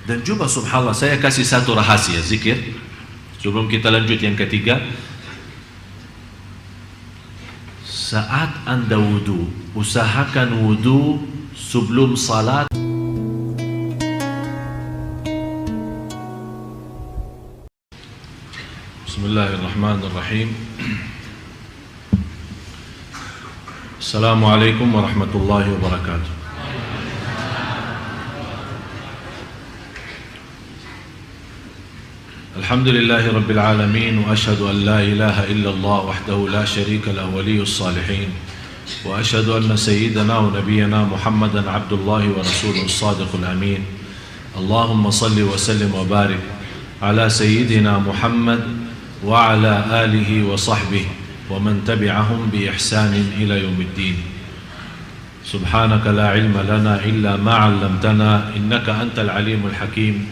Dan juga subhanallah, saya kasih satu rahasia zikir sebelum kita lanjut yang ketiga. Saat Anda wudu, usahakan wudu sebelum salat. Bismillahirrahmanirrahim. Assalamualaikum warahmatullahi wabarakatuh. Alhamdulillahi Rabbil Alamin. Wa ashadu an la ilaha illallah wahdahu la sharika lah waliyus salihin. Wa ashadu anna sayyidana wa nabiyana Muhammadan abdullahi wa rasuluhu sadiqul amin. Allahumma salli wa sallim wa barik ala sayyidina Muhammad wa ala alihi wa sahbihi wa man tabi'ahum bi ihsanin ila yaumiddin. Subhanaka la ilma lana illa ma 'allamtana innaka antal alimul hakim.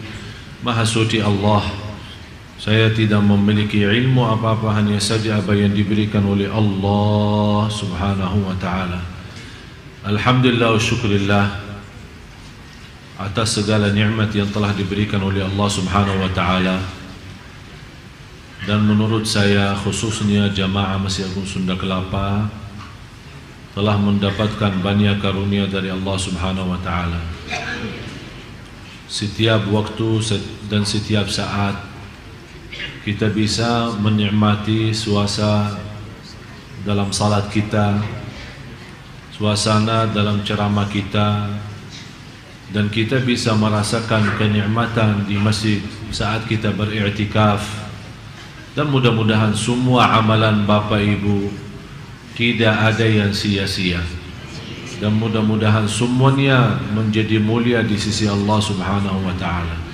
Maha suci Allah, saya tidak memiliki ilmu apa-apa, hanya saja apa yang diberikan oleh Allah subhanahu wa ta'ala. Alhamdulillah wa syukurillah atas segala nikmat yang telah diberikan oleh Allah subhanahu wa ta'ala. Dan menurut saya, khususnya jamaah Masjid Agung Sunda Kelapa telah mendapatkan banyak karunia dari Allah subhanahu wa ta'ala. Setiap waktu dan setiap saat kita bisa menikmati suasana dalam salat kita, suasana dalam ceramah kita, dan kita bisa merasakan kenikmatan di masjid saat kita beriktikaf. Dan mudah-mudahan semua amalan Bapak Ibu tidak ada yang sia-sia, dan mudah-mudahan semuanya menjadi mulia di sisi Allah subhanahu wa ta'ala.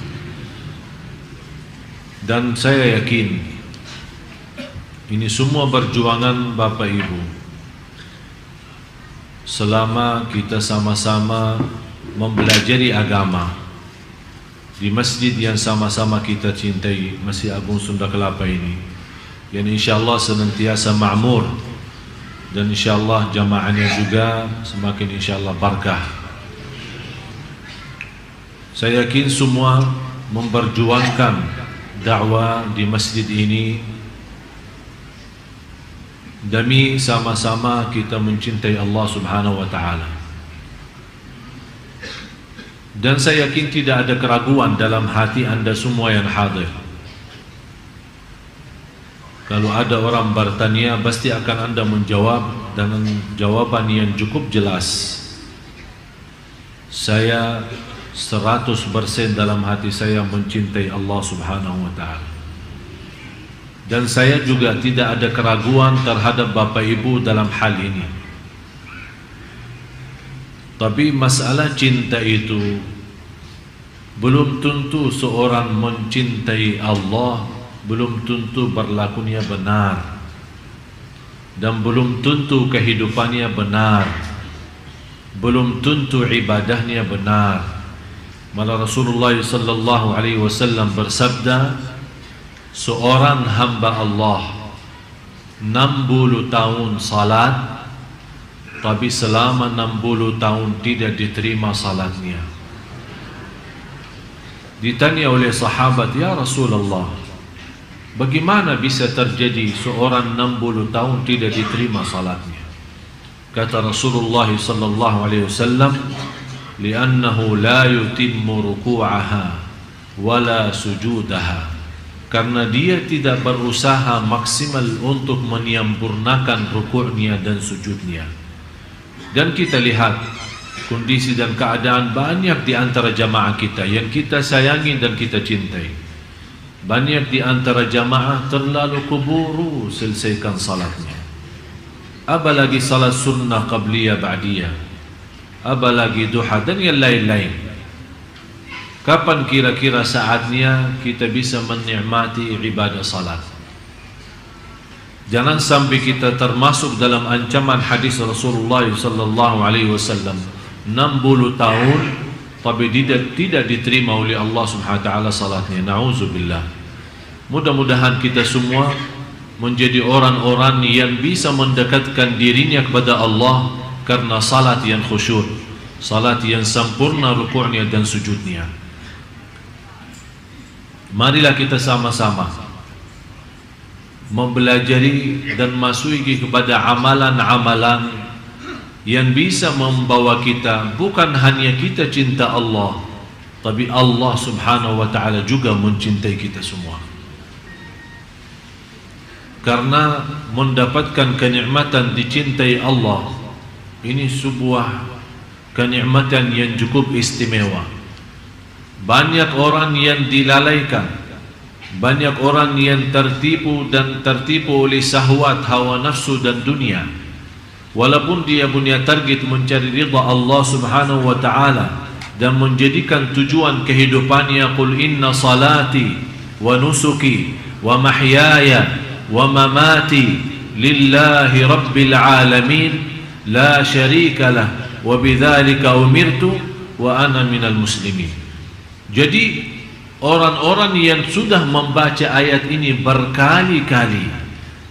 Dan saya yakin ini semua perjuangan Bapak Ibu. Selama kita sama-sama mempelajari agama di masjid yang sama-sama kita cintai, Masjid Agung Sunda Kelapa ini, yang insyaAllah senantiasa ma'mur, dan insyaAllah jamaahnya juga semakin insyaAllah barakah. Saya yakin semua memperjuangkan dakwah di masjid ini demi sama-sama kita mencintai Allah subhanahu wa ta'ala. Dan saya yakin tidak ada keraguan dalam hati anda semua yang hadir. Kalau ada orang bertanya, pasti akan anda menjawab dengan jawaban yang cukup jelas. Saya 100% dalam hati saya mencintai Allah subhanahu wa ta'ala. Dan saya juga tidak ada keraguan terhadap Bapak Ibu dalam hal ini. Tapi masalah cinta itu belum tentu seorang mencintai Allah, belum tentu berlakunya benar, dan belum tentu kehidupannya benar, belum tentu ibadahnya benar. Malah Rasulullah sallallahu alaihi wasallam bersabda, seorang hamba Allah 60 tahun salat, tapi selama 60 tahun tidak diterima salatnya. Ditanya oleh sahabat, ya Rasulullah, bagaimana bisa terjadi seorang 60 tahun tidak diterima salatnya? Kata Rasulullah sallallahu alaihi wasallam, li'annahu la yutimmu ruku'aha wala sujudaha, karena dia tidak berusaha maksimal untuk menyempurnakan rukuknya dan sujudnya. Dan kita lihat kondisi dan keadaan banyak di antara jamaah kita yang kita sayangi dan kita cintai. Banyak di antara jamaah terlalu keburu selesaikan salatnya, apalagi salat sunnah qabliyah ba'diyah, apalagi duha dan yang lain-lain. Kapan kira-kira saatnya kita bisa menikmati ibadah salat? Jangan sampai kita termasuk dalam ancaman hadis Rasulullah sallallahu alaihi wasallam, 60 tahun tapi tidak diterima oleh Allah Subhanahu wa taala salatnya. Nauzubillah. Mudah-mudahan kita semua menjadi orang-orang yang bisa mendekatkan dirinya kepada Allah karena salat yang khusyuk, salat yang sempurna rukuknya dan sujudnya. marilah kita sama-sama mempelajari dan masuki kepada amalan-amalan yang bisa membawa kita bukan hanya kita cinta Allah, tapi Allah subhanahu wa ta'ala juga mencintai kita semua. Karena mendapatkan kenikmatan dicintai Allah ini sebuah kenikmatan yang cukup istimewa. Banyak orang yang dilalaikan, banyak orang yang tertipu oleh syahwat, hawa nafsu dan dunia. Walaupun dia punya target mencari ridha Allah subhanahu wa ta'ala dan menjadikan tujuan kehidupannya, qul inna salati wa nusuki wa mahyaya wa mamati lillahi rabbil alamin la syarika lah wa bidzalika umirtu wa ana minal muslimin. Jadi orang-orang yang sudah membaca ayat ini berkali-kali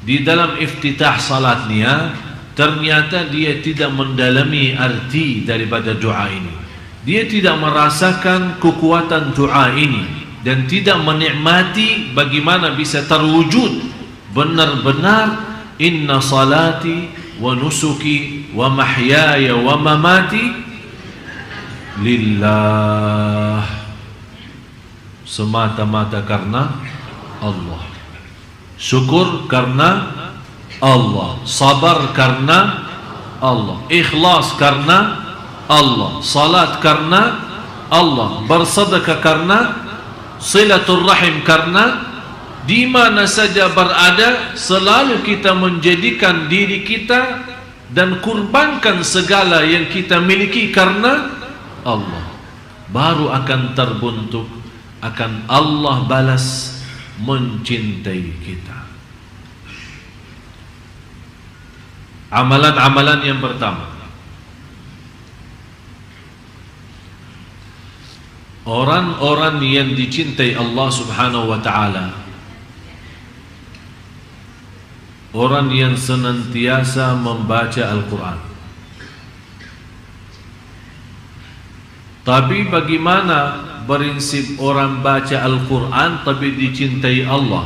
di dalam iftitah salatnya, ternyata dia tidak mendalami arti daripada doa ini. Dia tidak merasakan kekuatan doa ini dan tidak menikmati bagaimana bisa terwujud benar-benar inna salati wa nusuki wa mahyaya wa mamati lillah, semata-mata karena Allah, syukur karena Allah, sabar karena Allah, ikhlas karena Allah, salat karena Allah, bersedekah karena, silatul rahim karena. Di mana saja berada, selalu kita menjadikan diri kita dan kurbankan segala yang kita miliki karena Allah, baru akan terbentuk, akan Allah balas mencintai kita. Amalan-amalan yang pertama, orang-orang yang dicintai Allah subhanahu wa ta'ala, orang yang senantiasa membaca Al-Quran. Tapi bagaimana prinsip orang baca Al-Quran tapi dicintai Allah?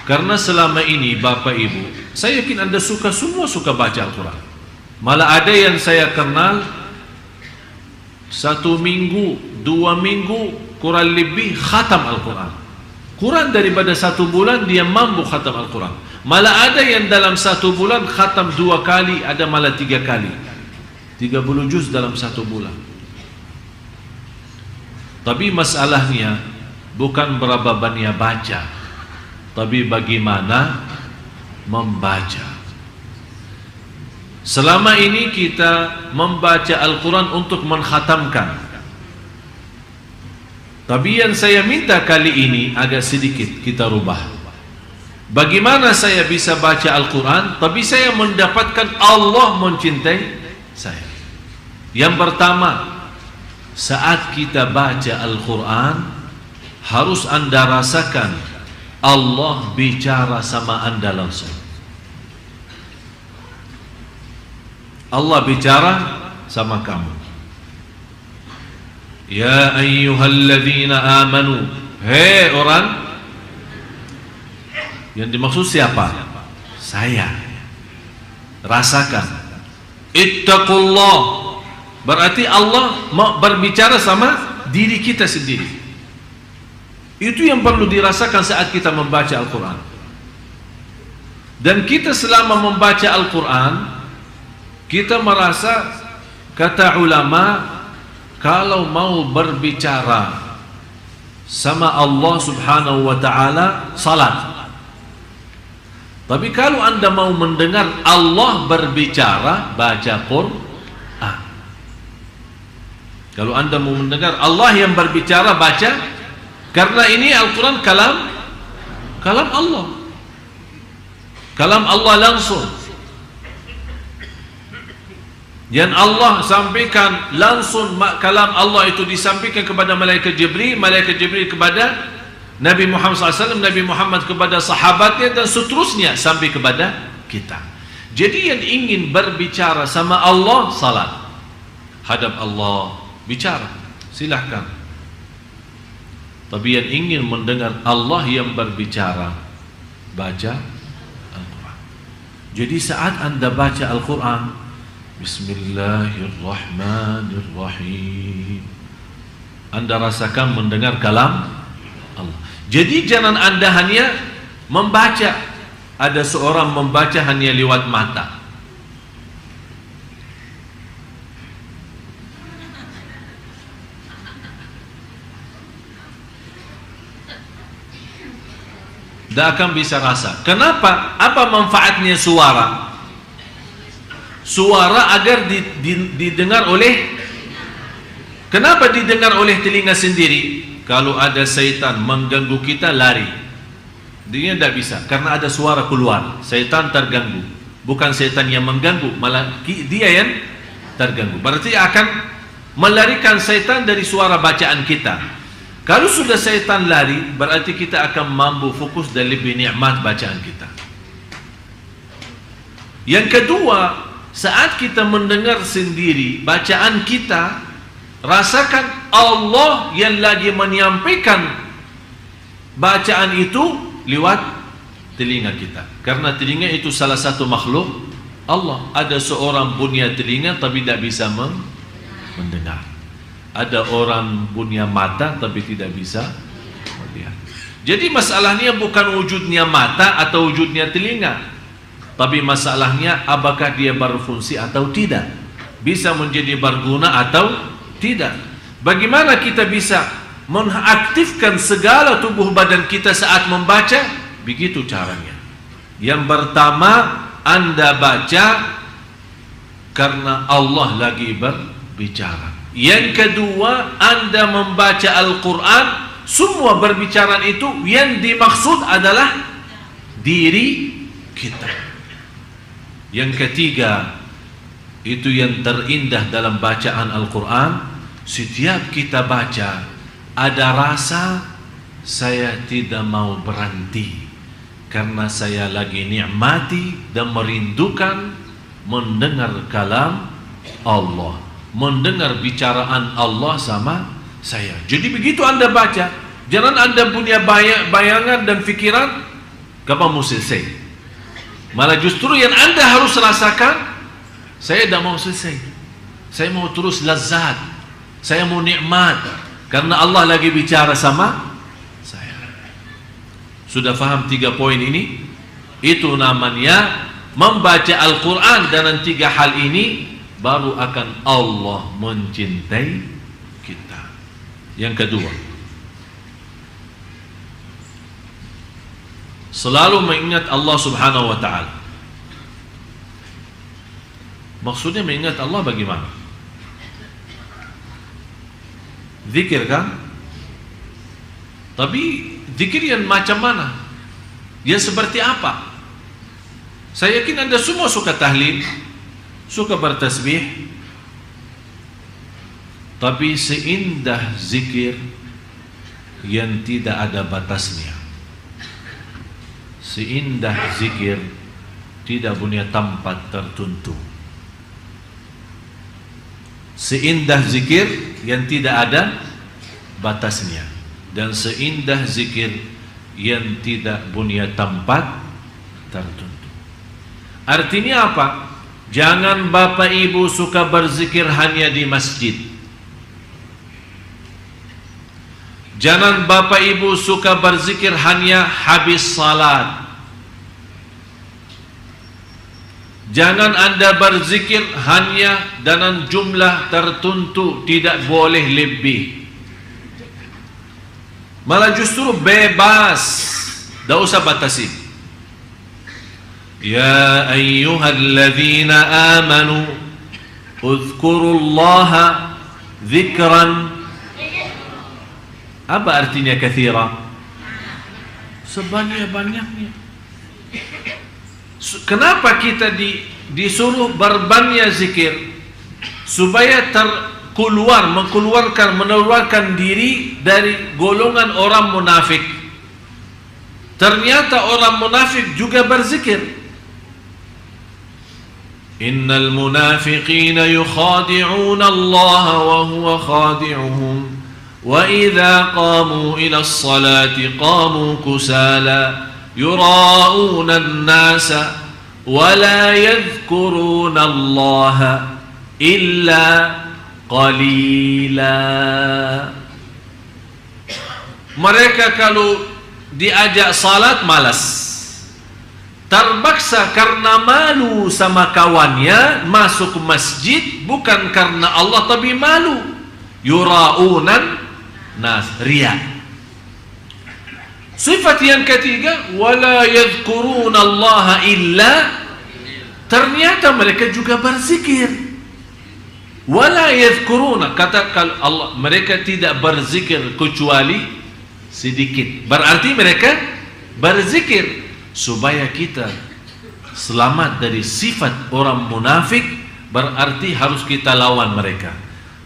Karena selama ini Bapak Ibu, saya yakin Anda semua suka baca Al-Quran. Malah ada yang saya kenal 1 minggu, 2 minggu kurang lebih khatam Al-Quran. Kurang daripada 1 bulan dia mampu khatam Al-Quran. Malah ada yang dalam 1 bulan khatam 2 kali, ada malah 3 kali, 30 juz dalam 1 bulan. Tapi masalahnya bukan berapa banyak baca, tapi bagaimana membaca. Selama ini kita membaca Al-Quran untuk mengkhatamkan. Tapi yang saya minta kali ini agak sedikit kita rubah. Bagaimana saya bisa baca Al-Quran tapi saya mendapatkan Allah mencintai saya? Yang pertama, saat kita baca Al-Quran harus Anda rasakan Allah bicara sama Anda langsung. Allah bicara sama kamu. Ya ayyuhalladzina amanu, hei orang. Yang dimaksud siapa? Saya. Rasakan. Ittaqullah, berarti Allah mau berbicara sama diri kita sendiri. Itu yang perlu dirasakan saat kita membaca Al-Quran. Dan kita selama membaca Al-Quran, kita merasa, kata ulama, kalau mau berbicara sama Allah subhanahu wa ta'ala, salat. Tapi kalau Anda mau mendengar Allah berbicara, baca Quran. Kalau Anda mau mendengar Allah yang berbicara, baca. Karena ini Al-Quran kalam Allah, kalam Allah langsung. Yang Allah sampaikan langsung, kalam Allah itu disampaikan kepada malaikat Jibril kepada Nabi Muhammad SAW, Nabi Muhammad kepada sahabatnya, dan seterusnya sampai kepada kita. Jadi yang ingin berbicara sama Allah, salat, hadap Allah, bicara, silahkan. Tapi yang ingin mendengar Allah yang berbicara, baca Al-Quran. Jadi saat Anda baca Al-Quran, Bismillahirrahmanirrahim, Anda rasakan mendengar kalam Allah. Jadi jangan Anda hanya membaca. Ada seorang membaca hanya lewat mata. Tidak akan bisa rasa. Kenapa? Apa manfaatnya suara? Suara agar didengar oleh. Kenapa didengar oleh telinga sendiri? Kalau ada syaitan mengganggu kita, lari. Dia tidak bisa, karena ada suara keluar. Syaitan terganggu. Bukan syaitan yang mengganggu, malah dia yang terganggu. Berarti akan melarikan syaitan dari suara bacaan kita. Kalau sudah syaitan lari, berarti kita akan mampu fokus dan lebih nikmat bacaan kita. Yang kedua, saat kita mendengar sendiri bacaan kita, rasakan Allah yang lagi menyampaikan bacaan itu lewat telinga kita. Karena telinga itu salah satu makhluk Allah. Ada seorang punya telinga tapi tidak bisa mendengar. Ada orang punya mata tapi tidak bisa melihat. Jadi masalahnya bukan wujudnya mata atau wujudnya telinga, tapi masalahnya apakah dia berfungsi atau tidak, bisa menjadi berguna atau tidak. Bagaimana kita bisa mengaktifkan segala tubuh badan kita saat membaca? Begitu caranya. Yang pertama, Anda baca karena Allah lagi berbicara. Yang kedua, Anda membaca Al-Quran, semua berbicaraan itu yang dimaksud adalah diri kita. Yang ketiga, itu yang terindah dalam bacaan Al-Quran, setiap kita baca ada rasa saya tidak mau berhenti, karena saya lagi nikmati dan merindukan mendengar kalam Allah, mendengar bicaraan Allah sama saya. Jadi begitu Anda baca, jangan Anda punya bayangan dan pikiran kapan mau selesai. Malah justru yang Anda harus rasakan, saya tidak mau selesai, saya mau terus lazat, saya mau nikmat, karena Allah lagi bicara sama saya. Sudah faham 3 poin ini? Itu namanya membaca Al-Quran. Dan 3 hal ini baru akan Allah mencintai kita. Yang kedua, selalu mengingat Allah subhanahu wa ta'ala. Maksudnya mengingat Allah bagaimana? Zikir kan? Tapi zikir yang macam mana? Yang seperti apa? Saya yakin Anda semua suka tahlil, suka bertasbih, tapi seindah zikir yang tidak ada batasnya, seindah zikir tidak punya tempat tertentu, seindah zikir yang tidak ada batasnya, dan seindah zikir yang tidak punya tempat tertentu. Artinya apa? Jangan bapak ibu suka berzikir hanya di masjid. Jangan bapak ibu suka berzikir hanya habis salat. Jangan Anda berzikir hanya dengan jumlah tertentu, tidak boleh lebih. Malah justru bebas, tidak usah batasi. Ya ayyuhalladzina amanu uzkurullaha dzikran. Apa artinya katsira? Sebanyak-banyaknya. Kenapa kita disuruh berbanyak zikir? Supaya mengeluarkan diri dari golongan orang munafik. Ternyata orang munafik juga berzikir. Innal munafiqina yukhadi'una Allah wa huwa khadi'uhum وَإِذَا قَامُوا إِلَى الصَّلَاةِ قَامُوا كُسَالَى يُرَاءُونَ النَّاسَ وَلَا يَذْكُرُونَ اللَّهَ إِلَّا قَلِيلًا. Mereka kalau diajak salat malas, terpaksa karena malu sama kawannya masuk masjid, bukan karena Allah tapi malu. Yura'unan nas, riya. Sifat yang ketiga, wala yadhkuruna Allah illa, ternyata mereka juga berzikir. Wala yadhkuruna, kata Allah, mereka tidak berzikir kecuali sedikit. Berarti mereka berzikir. Supaya kita selamat dari sifat orang munafik, berarti harus kita lawan mereka,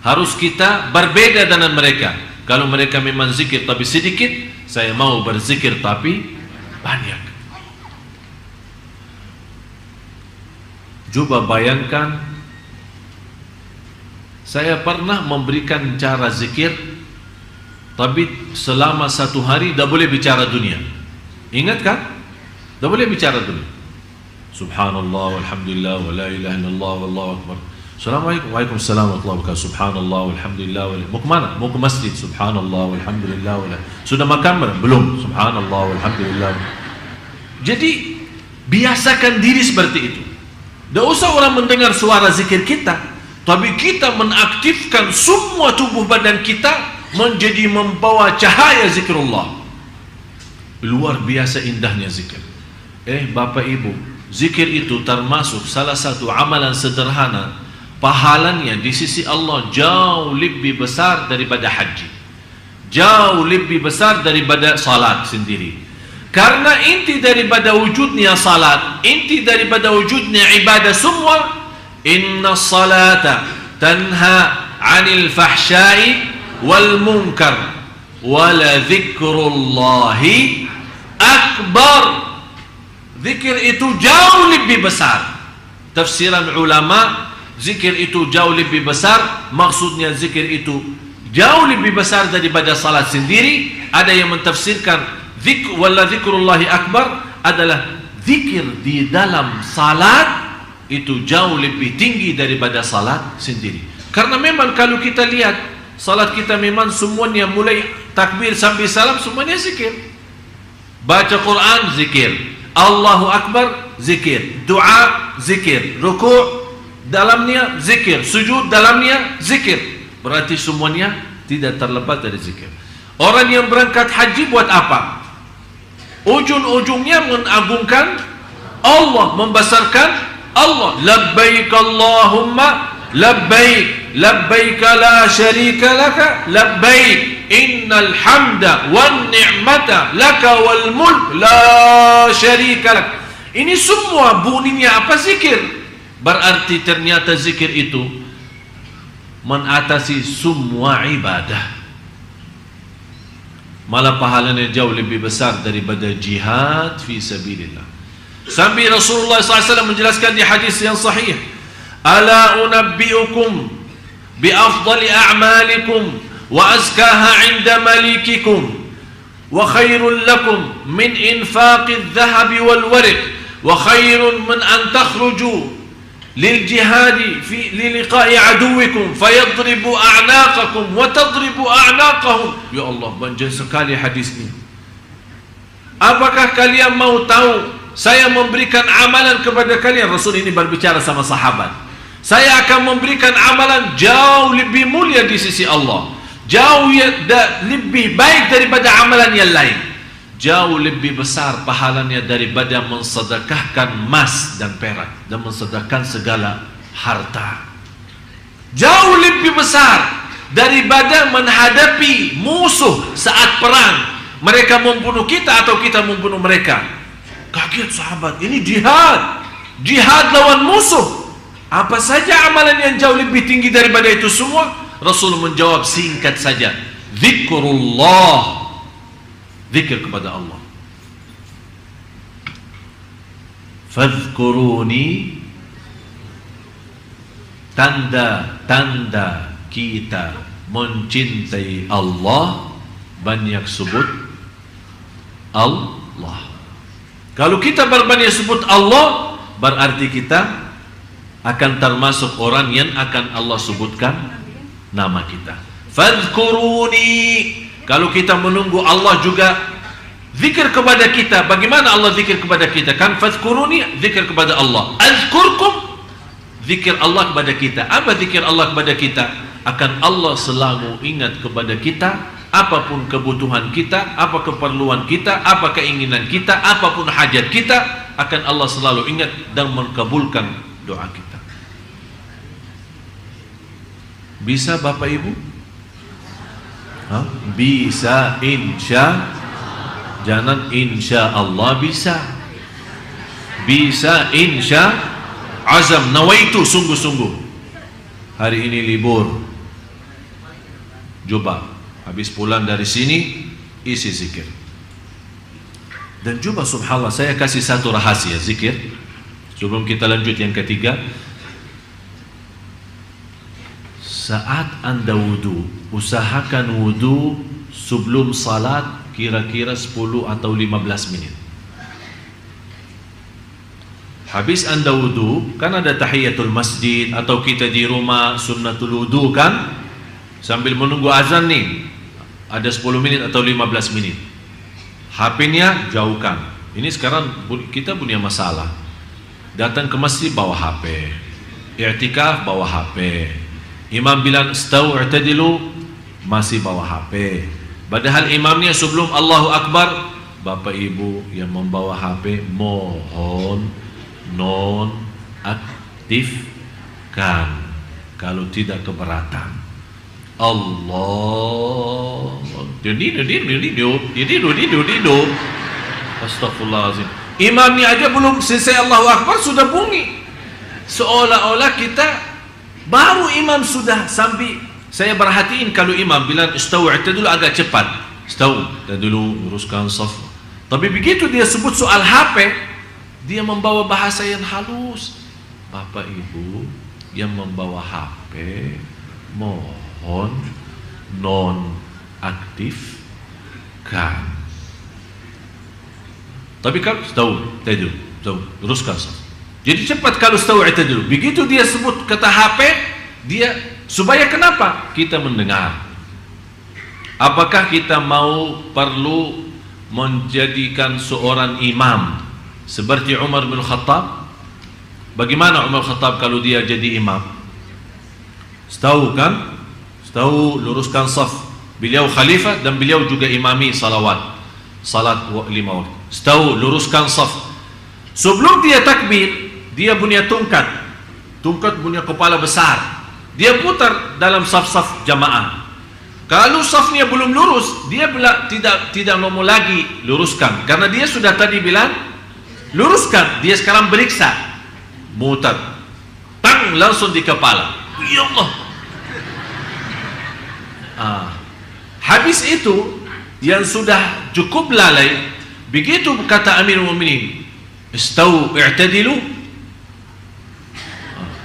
harus kita berbeda dengan mereka. Kalau mereka memang zikir tapi sedikit, saya mau berzikir tapi banyak. Coba bayangkan, saya pernah memberikan cara zikir, tapi selama 1 hari tidak boleh bicara dunia. Ingat kan? Tidak boleh bicara dunia. Subhanallah, walhamdulillah, wa la ilaha illallah, wallahu akbar. Assalamualaikum, waalaikumsalam warahmatullahi wabarakatuh. Subhanallah, walhamdulillah, mau kemana? Mau ke masjid. Subhanallah, walhamdulillah, sudah makan belum? Subhanallah, walhamdulillah. Jadi biasakan diri seperti itu. Tidak usah orang mendengar suara zikir kita, tapi kita mengaktifkan semua tubuh badan kita menjadi membawa cahaya zikrullah. Luar biasa indahnya zikir. Bapak Ibu, zikir itu termasuk salah satu amalan sederhana, pahalanya di sisi Allah jauh lebih besar daripada haji, jauh lebih besar daripada salat sendiri. Karena inti daripada wujudnya salat, inti daripada wujudnya ibadah semua, inna salata tanha 'anil fahsya'i wal munkar wala dzikrullahi akbar. Zikir itu jauh lebih besar. Tafsiran ulama, zikir itu jauh lebih besar, maksudnya zikir itu jauh lebih besar daripada salat sendiri. Ada yang mentafsirkan wala zikrullahi akbar adalah zikir di dalam salat itu jauh lebih tinggi daripada salat sendiri. Karena memang kalau kita lihat salat kita memang semuanya mulai takbir sampai salam semuanya zikir. Baca Quran zikir, Allahu Akbar zikir, doa zikir, rukuk dalamnya zikir, sujud dalamnya zikir. Berarti semuanya tidak terlepas dari zikir. Orang yang berangkat haji buat apa? Ujung-ujungnya mengagungkan Allah, membesarkan Allah. Labbaik Allahumma labbaik, labbaik la syarika laka labbaik, innal hamda wan ni'mata laka wal mulk la syarika lak. Ini semua bunyinya apa? Zikir. Berarti ternyata zikir itu mengatasi semua ibadah. Malah pahalanya jauh lebih besar daripada jihad fi sabilillah. Sampai Rasulullah SAW menjelaskan di hadis yang sahih, ala unabbiukum bi afdali a'malikum wa azkaha 'inda malikikum wa khairul lakum min infaqidh dhahabi wal warq wa khairun min an takhruju lil jihadi fi liqa'i aduwikum fayadribu a'naqakum wa tadribu a'naqahum. Ya Allah, banjir sekali hadis ini. Apakah kalian mau tahu, saya memberikan amalan kepada kalian. Rasul ini berbicara sama sahabat. Saya akan memberikan amalan jauh lebih mulia di sisi Allah, jauh lebih baik daripada amalan yang lain, jauh lebih besar pahalanya daripada mensedekahkan emas dan perak dan mensedekahkan segala harta. Jauh lebih besar daripada menghadapi musuh saat perang, mereka membunuh kita atau kita membunuh mereka. Kaget sahabat, ini jihad, jihad lawan musuh. Apa saja amalan yang jauh lebih tinggi daripada itu semua? Rasul menjawab singkat saja, zikrullah, zikir kepada Allah. Fadhkuruni, tanda-tanda kita mencintai Allah, banyak sebut Allah. Kalau kita berbanyak sebut Allah, berarti kita akan termasuk orang yang akan Allah sebutkan nama kita. Fadhkuruni, kalau kita menunggu Allah juga zikir kepada kita. Bagaimana Allah zikir kepada kita? Kan fadhkuruni, zikir kepada Allah. Azkurkum, zikir Allah kepada kita. Apa zikir Allah kepada kita? Akan Allah selalu ingat kepada kita. Apapun kebutuhan kita, apa keperluan kita, apa keinginan kita, apapun hajat kita, akan Allah selalu ingat dan mengabulkan doa kita. Bisa Bapak Ibu? Bisa, insya. Jangan insya Allah bisa. Bisa, insya. Azam, nawaitu, sungguh-sungguh. Hari ini libur. Coba habis pulang dari sini, isi zikir. Dan coba subhanallah, saya kasih satu rahasia zikir sebelum kita lanjut yang ketiga. Saat Anda wudu, usahakan wudu sebelum salat kira-kira 10 atau 15 menit. Habis Anda wudu, kan ada tahiyatul masjid, atau kita di rumah sunnatul wudu kan, sambil menunggu azan nih, ada 10 menit atau 15 menit. HP-nya jauhkan. Ini sekarang kita punya masalah. Datang ke masjid bawa HP, i'tikaf bawa HP, imam bilang istau i'tadilu masih bawa HP. Padahal imamnya sebelum Allahu Akbar. Bapak Ibu yang membawa HP, mohon non aktifkan kalau tidak keberatan. Allah, astagfirullahaladzim. Imamnya aja belum selesai Allahu Akbar sudah bunyi, seolah-olah kita baru imam sudah sampai. Saya perhatiin kalau imam bilang istau i'tadil agak cepat, istau dulu luruskan saf. Tapi begitu dia sebut soal HP, dia membawa bahasa yang halus. Bapak Ibu yang membawa HP, mohon non aktifkan. Tapi kalau tahu teruskan. Jadi cepat kalau tahu itu dulu. Begitu dia sebut kata HP, dia supaya kenapa? Kita mendengar. Apakah kita perlu menjadikan seorang imam seperti Umar bin Khattab? Bagaimana Umar bin Khattab kalau dia jadi imam? Tahu kan? Tahu luruskan saf. Beliau khalifah dan beliau juga imami salat 5 waktu. Tahu luruskan saf. Sebelum dia takbir, dia punya tongkat punya kepala besar. Dia putar dalam saf-saf jamaah. Kalau safnya belum lurus, dia tidak mau lagi luruskan, karena dia sudah tadi bilang luruskan. Dia sekarang beriksa, mutar, tang, langsung di kepala. Ya Allah. Habis itu yang sudah cukup lalai, begitu kata Amirul Mukminin, istau i'tadilu,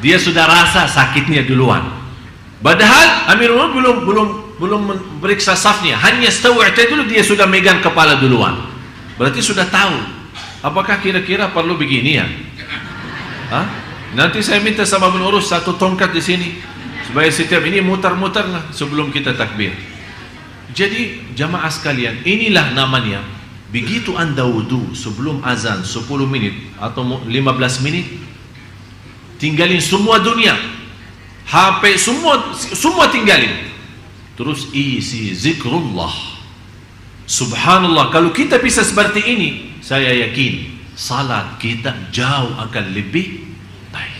dia sudah rasa sakitnya duluan. Padahal Amirul Mukminin belum meriksa safnya, hanya istau i'tadilu dia sudah megang kepala duluan. Berarti sudah tahu. Apakah kira-kira perlu begini ya? Nanti saya minta sama pengurus satu tongkat di sini, supaya setiap ini mutar-mutar lah sebelum kita takbir. Jadi jamaah sekalian, inilah namanya. Begitu Anda wudu sebelum azan 10 menit atau 15 menit, tinggalin semua dunia, HP semua tinggalin, terus isi zikrullah. Subhanallah, kalau kita bisa seperti ini, saya yakin salat kita jauh akan lebih baik.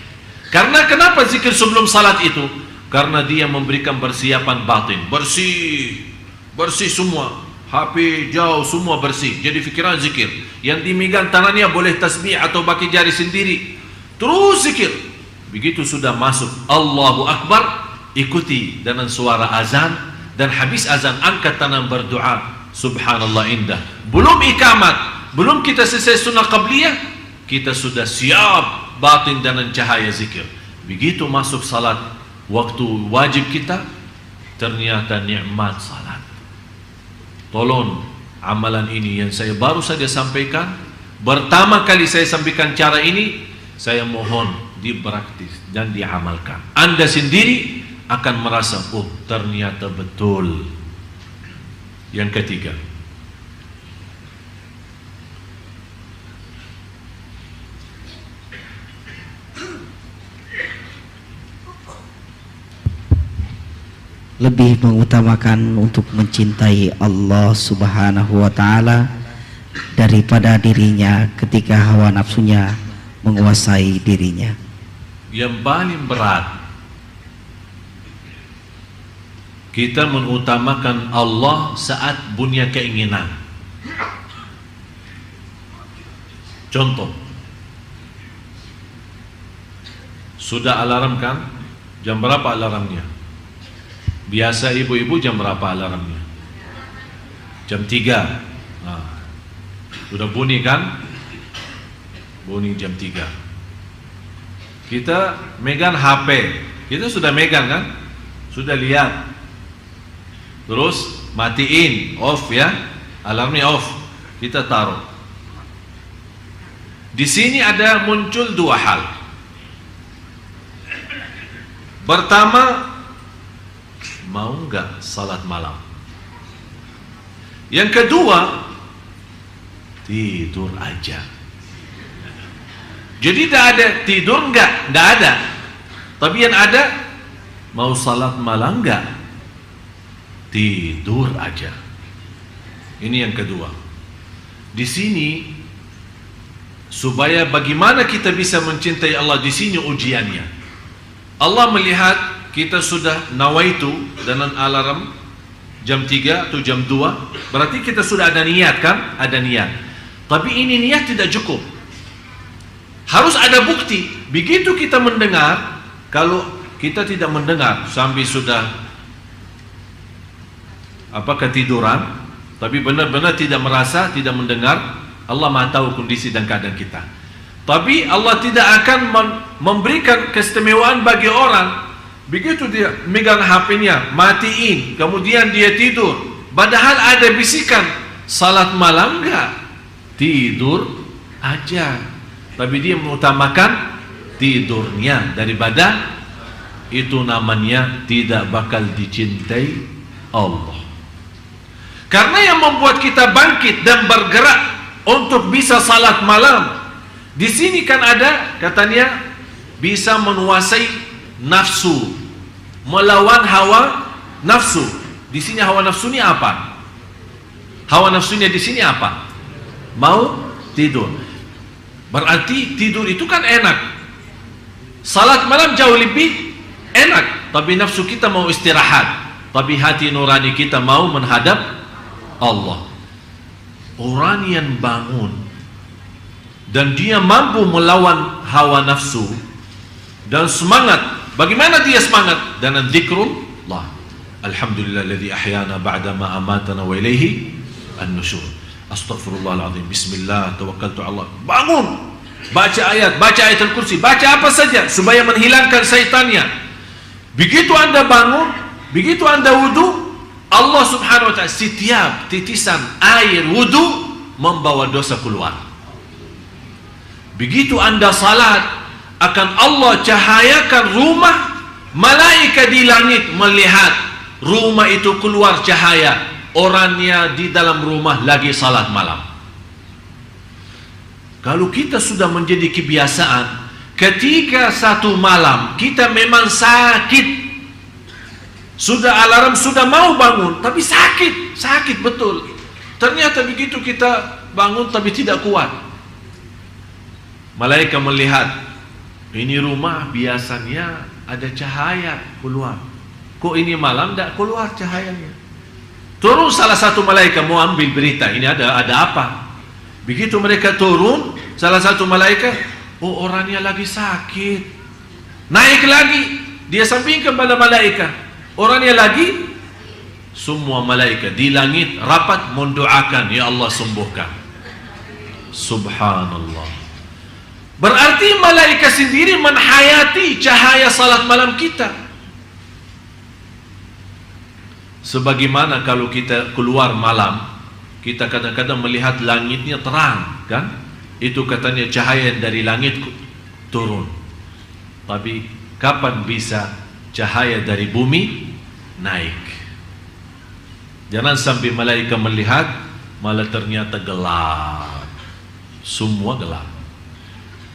Karena kenapa zikir sebelum salat itu? Karena dia memberikan persiapan batin, bersih semua, HP jauh semua bersih. Jadi fikiran zikir. Yang dimegang tangannya boleh tasbih atau pakai jari sendiri, terus zikir. Begitu sudah masuk Allahu Akbar, ikuti dengan suara azan, dan habis azan angkat tangan berdoa. Subhanallah, indah. Belum ikamat, belum kita selesai sunnah qabliyah, kita sudah siap batin dengan cahaya zikir. Begitu masuk salat waktu wajib kita, ternyata nikmat salat. Tolong amalan ini yang saya baru saja sampaikan, pertama kali saya sampaikan cara ini, saya mohon dipraktis dan diamalkan. Anda sendiri akan merasa, oh ternyata betul. Yang ketiga, lebih mengutamakan untuk mencintai Allah Subhanahu wa Ta'ala daripada dirinya ketika hawa nafsunya menguasai dirinya. Yang paling berat, kita mengutamakan Allah saat punya keinginan. Contoh, sudah alarm kan? Jam berapa alarmnya? Biasa ibu-ibu jam berapa alarmnya? Jam 3. Nah, sudah bunyi kan? Bunyi jam 3. Kita megang HP. Kita sudah megang kan? Sudah lihat. Terus matiin, off ya. Alarmnya off. Kita taruh. Di sini ada muncul dua hal. Pertama, mau enggak salat malam? Yang kedua, tidur aja. Jadi tidak ada tidur enggak ada. Tapi yang ada, mau salat malam enggak? Tidur aja. Ini yang kedua. Di sini supaya bagaimana kita bisa mencintai Allah, di sini ujiannya. Allah melihat kita sudah nawaitu dengan alarm jam 3 atau jam 2, berarti kita sudah ada niat kan? Ada niat. Tapi ini niat tidak cukup. Harus ada bukti. Begitu kita mendengar, kalau kita tidak mendengar sampai sudah ketiduran, tapi benar-benar tidak merasa, tidak mendengar, Allah Maha tahu kondisi dan keadaan kita. Tapi Allah tidak akan memberikan keistimewaan bagi orang. Begitu dia megang HP-nya, matiin, kemudian dia tidur. Padahal ada bisikan, salat malam enggak? Tidur aja. Tapi dia mengutamakan tidurnya daripada itu, namanya tidak bakal dicintai Allah. Karena yang membuat kita bangkit dan bergerak untuk bisa salat malam, di sini kan ada katanya bisa menguasai nafsu, melawan hawa nafsu. Di sini hawa nafsu ini apa? Hawa nafsunya di sini apa? Mau tidur. Berarti tidur itu kan enak. Salat malam jauh lebih enak. Tapi nafsu kita mau istirahat. Tapi hati nurani kita mau menghadap Allah. Orang yang bangun dan dia mampu melawan hawa nafsu dan semangat. Bagaimana dia semangat? Dengan zikrullah. Alhamdulillahilladzi ahyana ba'dama amatana wa ilaihi an-nusyur. Astaghfirullahaladzim. Bismillah, tawakkaltu Allah. Bangun, baca ayat al-kursi, baca apa saja supaya menghilangkan syaitannya. Begitu anda bangun, begitu anda wudu, Allah subhanahu wa ta'ala setiap titisan air wudu membawa dosa keluar. Begitu anda salat, akan Allah cahayakan rumah. Malaikat di langit melihat rumah itu keluar cahaya, orangnya di dalam rumah lagi salat malam. Kalau kita sudah menjadi kebiasaan, ketika satu malam kita memang sakit, sudah alarm sudah mau bangun, tapi sakit betul. Ternyata begitu kita bangun tapi tidak kuat. Malaikat melihat, ini rumah biasanya ada cahaya keluar. Kok ini malam tidak keluar cahayanya? Turun salah satu malaikat mau ambil berita, ini ada apa? Begitu mereka turun, salah satu malaikat, oh orangnya lagi sakit. Naik lagi, dia sampaikan kepada malaikat, orangnya lagi. Semua malaikat di langit rapat mendoakan, ya Allah sembuhkan. Subhanallah. Berarti malaikat sendiri menhayati cahaya salat malam kita. Sebagaimana kalau kita keluar malam, kita kadang-kadang melihat langitnya terang, kan? Itu katanya cahaya dari langit turun. Tapi kapan bisa cahaya dari bumi naik? Jangan sampai malaikat melihat malah ternyata gelap. Semua gelap.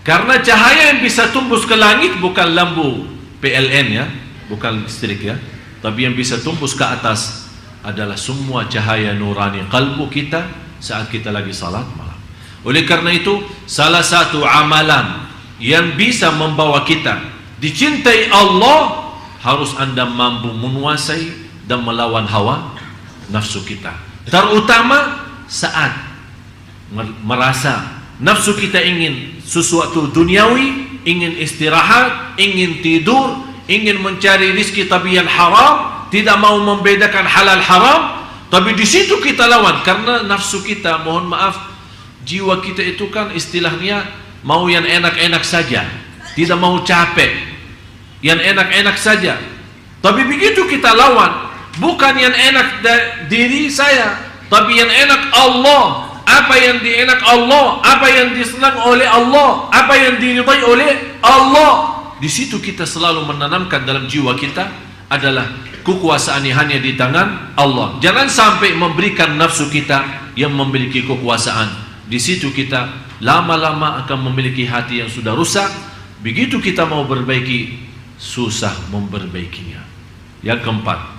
Karena cahaya yang bisa tembus ke langit bukan lampu PLN ya, bukan listrik ya, tapi yang bisa tembus ke atas adalah semua cahaya nurani kalbu kita saat kita lagi salat malam. Oleh karena itu, salah satu amalan yang bisa membawa kita dicintai Allah, harus Anda mampu menguasai dan melawan hawa nafsu kita. Terutama saat merasa nafsu kita ingin sesuatu duniawi, ingin istirahat, ingin tidur, ingin mencari rizki tapi yang haram, tidak mau membedakan halal haram, tapi di situ kita lawan karena nafsu kita, mohon maaf, jiwa kita itu kan istilahnya mau yang enak-enak saja, tidak mau capek, yang enak-enak saja. Tapi begitu kita lawan, bukan yang enak diri saya, tapi yang enak Allah. Apa yang dienak Allah, apa yang disenang oleh Allah, apa yang diridai oleh Allah. Di situ kita selalu menanamkan dalam jiwa kita adalah kekuasaan hanya di tangan Allah. Jangan sampai memberikan nafsu kita yang memiliki kekuasaan. Di situ kita lama-lama akan memiliki hati yang sudah rusak. Begitu kita mau perbaiki, susah memperbaikinya. Yang keempat,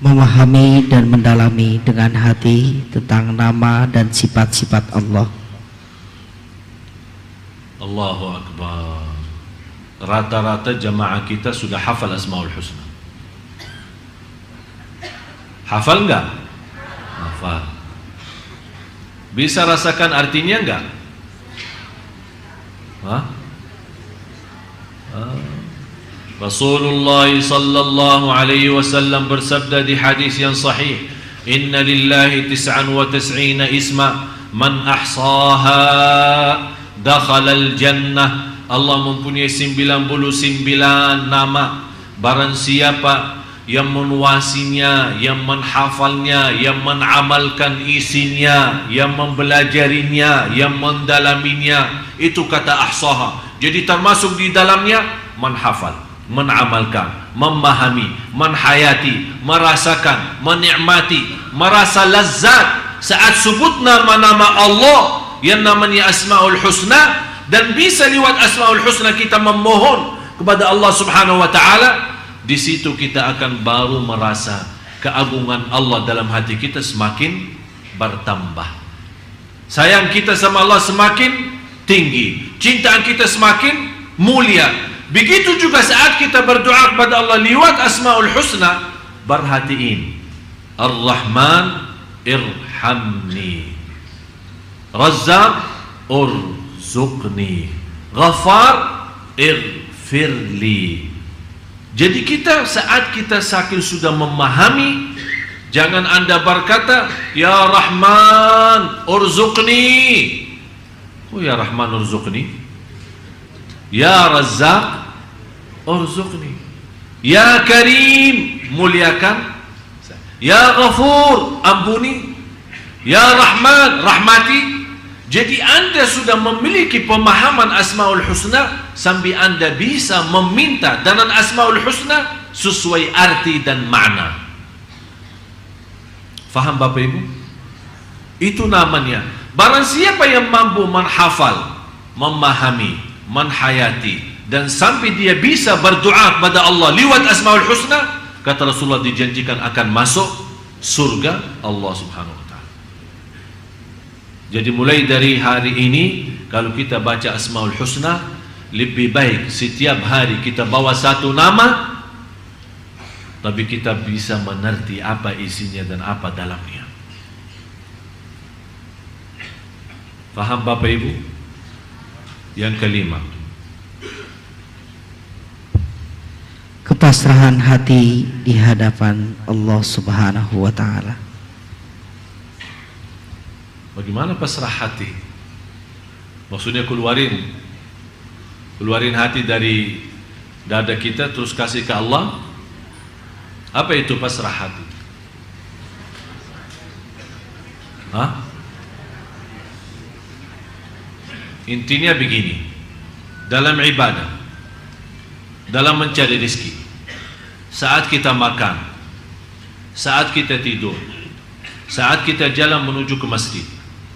memahami dan mendalami dengan hati tentang nama dan sifat-sifat Allah. Allahu Akbar. Rata-rata jamaah kita sudah hafal Asmaul Husna. Hafal enggak? Hafal. Bisa rasakan artinya enggak? Hah? Rasulullah sallallahu alaihi wasallam bersabda di hadis yang sahih, "Inna lillahi 99 isma, man ahsaha dakhala al-jannah." Allah mempunyai 99 nama. Barang siapa yang menguasinya, yang menghafalnya, yang mengamalkan isinya, yang mempelajarinya, yang mendalaminya, itu kata ahsaha. Jadi termasuk di dalamnya menghafal, menamalkan, memahami, menhayati, merasakan, menikmati, merasa lazat saat sebut nama-nama Allah yang namanya Asmaul Husna, dan bisa lewat Asmaul Husna kita memohon kepada Allah Subhanahu wa taala. Di situ kita akan baru merasa keagungan Allah dalam hati kita semakin bertambah. Sayang kita sama Allah semakin tinggi, cintaan kita semakin mulia. Begitu juga saat kita berdoa kepada Allah lewat Asmaul Husna, perhatiin, Ar-Rahman irhamni, Razzaq urzuqni, Ghafar irfirli. Jadi kita saat kita saking sudah memahami, jangan Anda berkata ya Rahman urzuqni. Oh ya Rahman urzuqni, ya Razzaq urzuqni, ya Karim muliakan, ya Ghafur ampuni, ya Rahman rahmati. Jadi Anda sudah memiliki pemahaman Asmaul Husna sampai Anda bisa meminta dengan Asmaul Husna sesuai arti dan makna. Faham Bapak Ibu? Itu namanya. Barang siapa yang mampu menghafal, memahami, menhayati, dan sampai dia bisa berdoa kepada Allah lewat Asmaul Husna, kata Rasulullah dijanjikan akan masuk surga Allah Subhanahu wa ta'ala. Jadi mulai dari hari ini, kalau kita baca Asmaul Husna, lebih baik setiap hari kita bawa satu nama, tapi kita bisa mengerti apa isinya dan apa dalamnya. Faham Bapak Ibu? Yang kelima, kepasrahan hati di hadapan Allah Subhanahu wa ta'ala. Bagaimana pasrah hati? Maksudnya keluarin Keluarin hati dari dada kita terus kasih ke Allah. Apa itu pasrah hati? Hah? Intinya begini, dalam ibadah, dalam mencari rezeki, saat kita makan, saat kita tidur, saat kita jalan menuju ke masjid,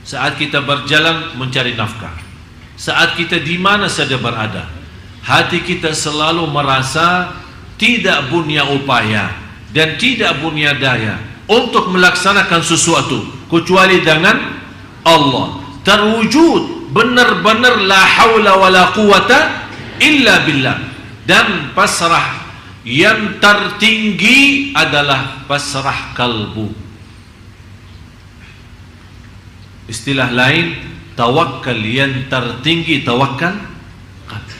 saat kita berjalan mencari nafkah, saat kita di mana saja berada, hati kita selalu merasa tidak punya upaya dan tidak punya daya untuk melaksanakan sesuatu kecuali dengan Allah. Terwujud benar-benar la haula wala quwata illa billah. Dan pasrah yang tertinggi adalah pasrah kalbu. Istilah lain, tawakal yang tertinggi tawakal kalbu.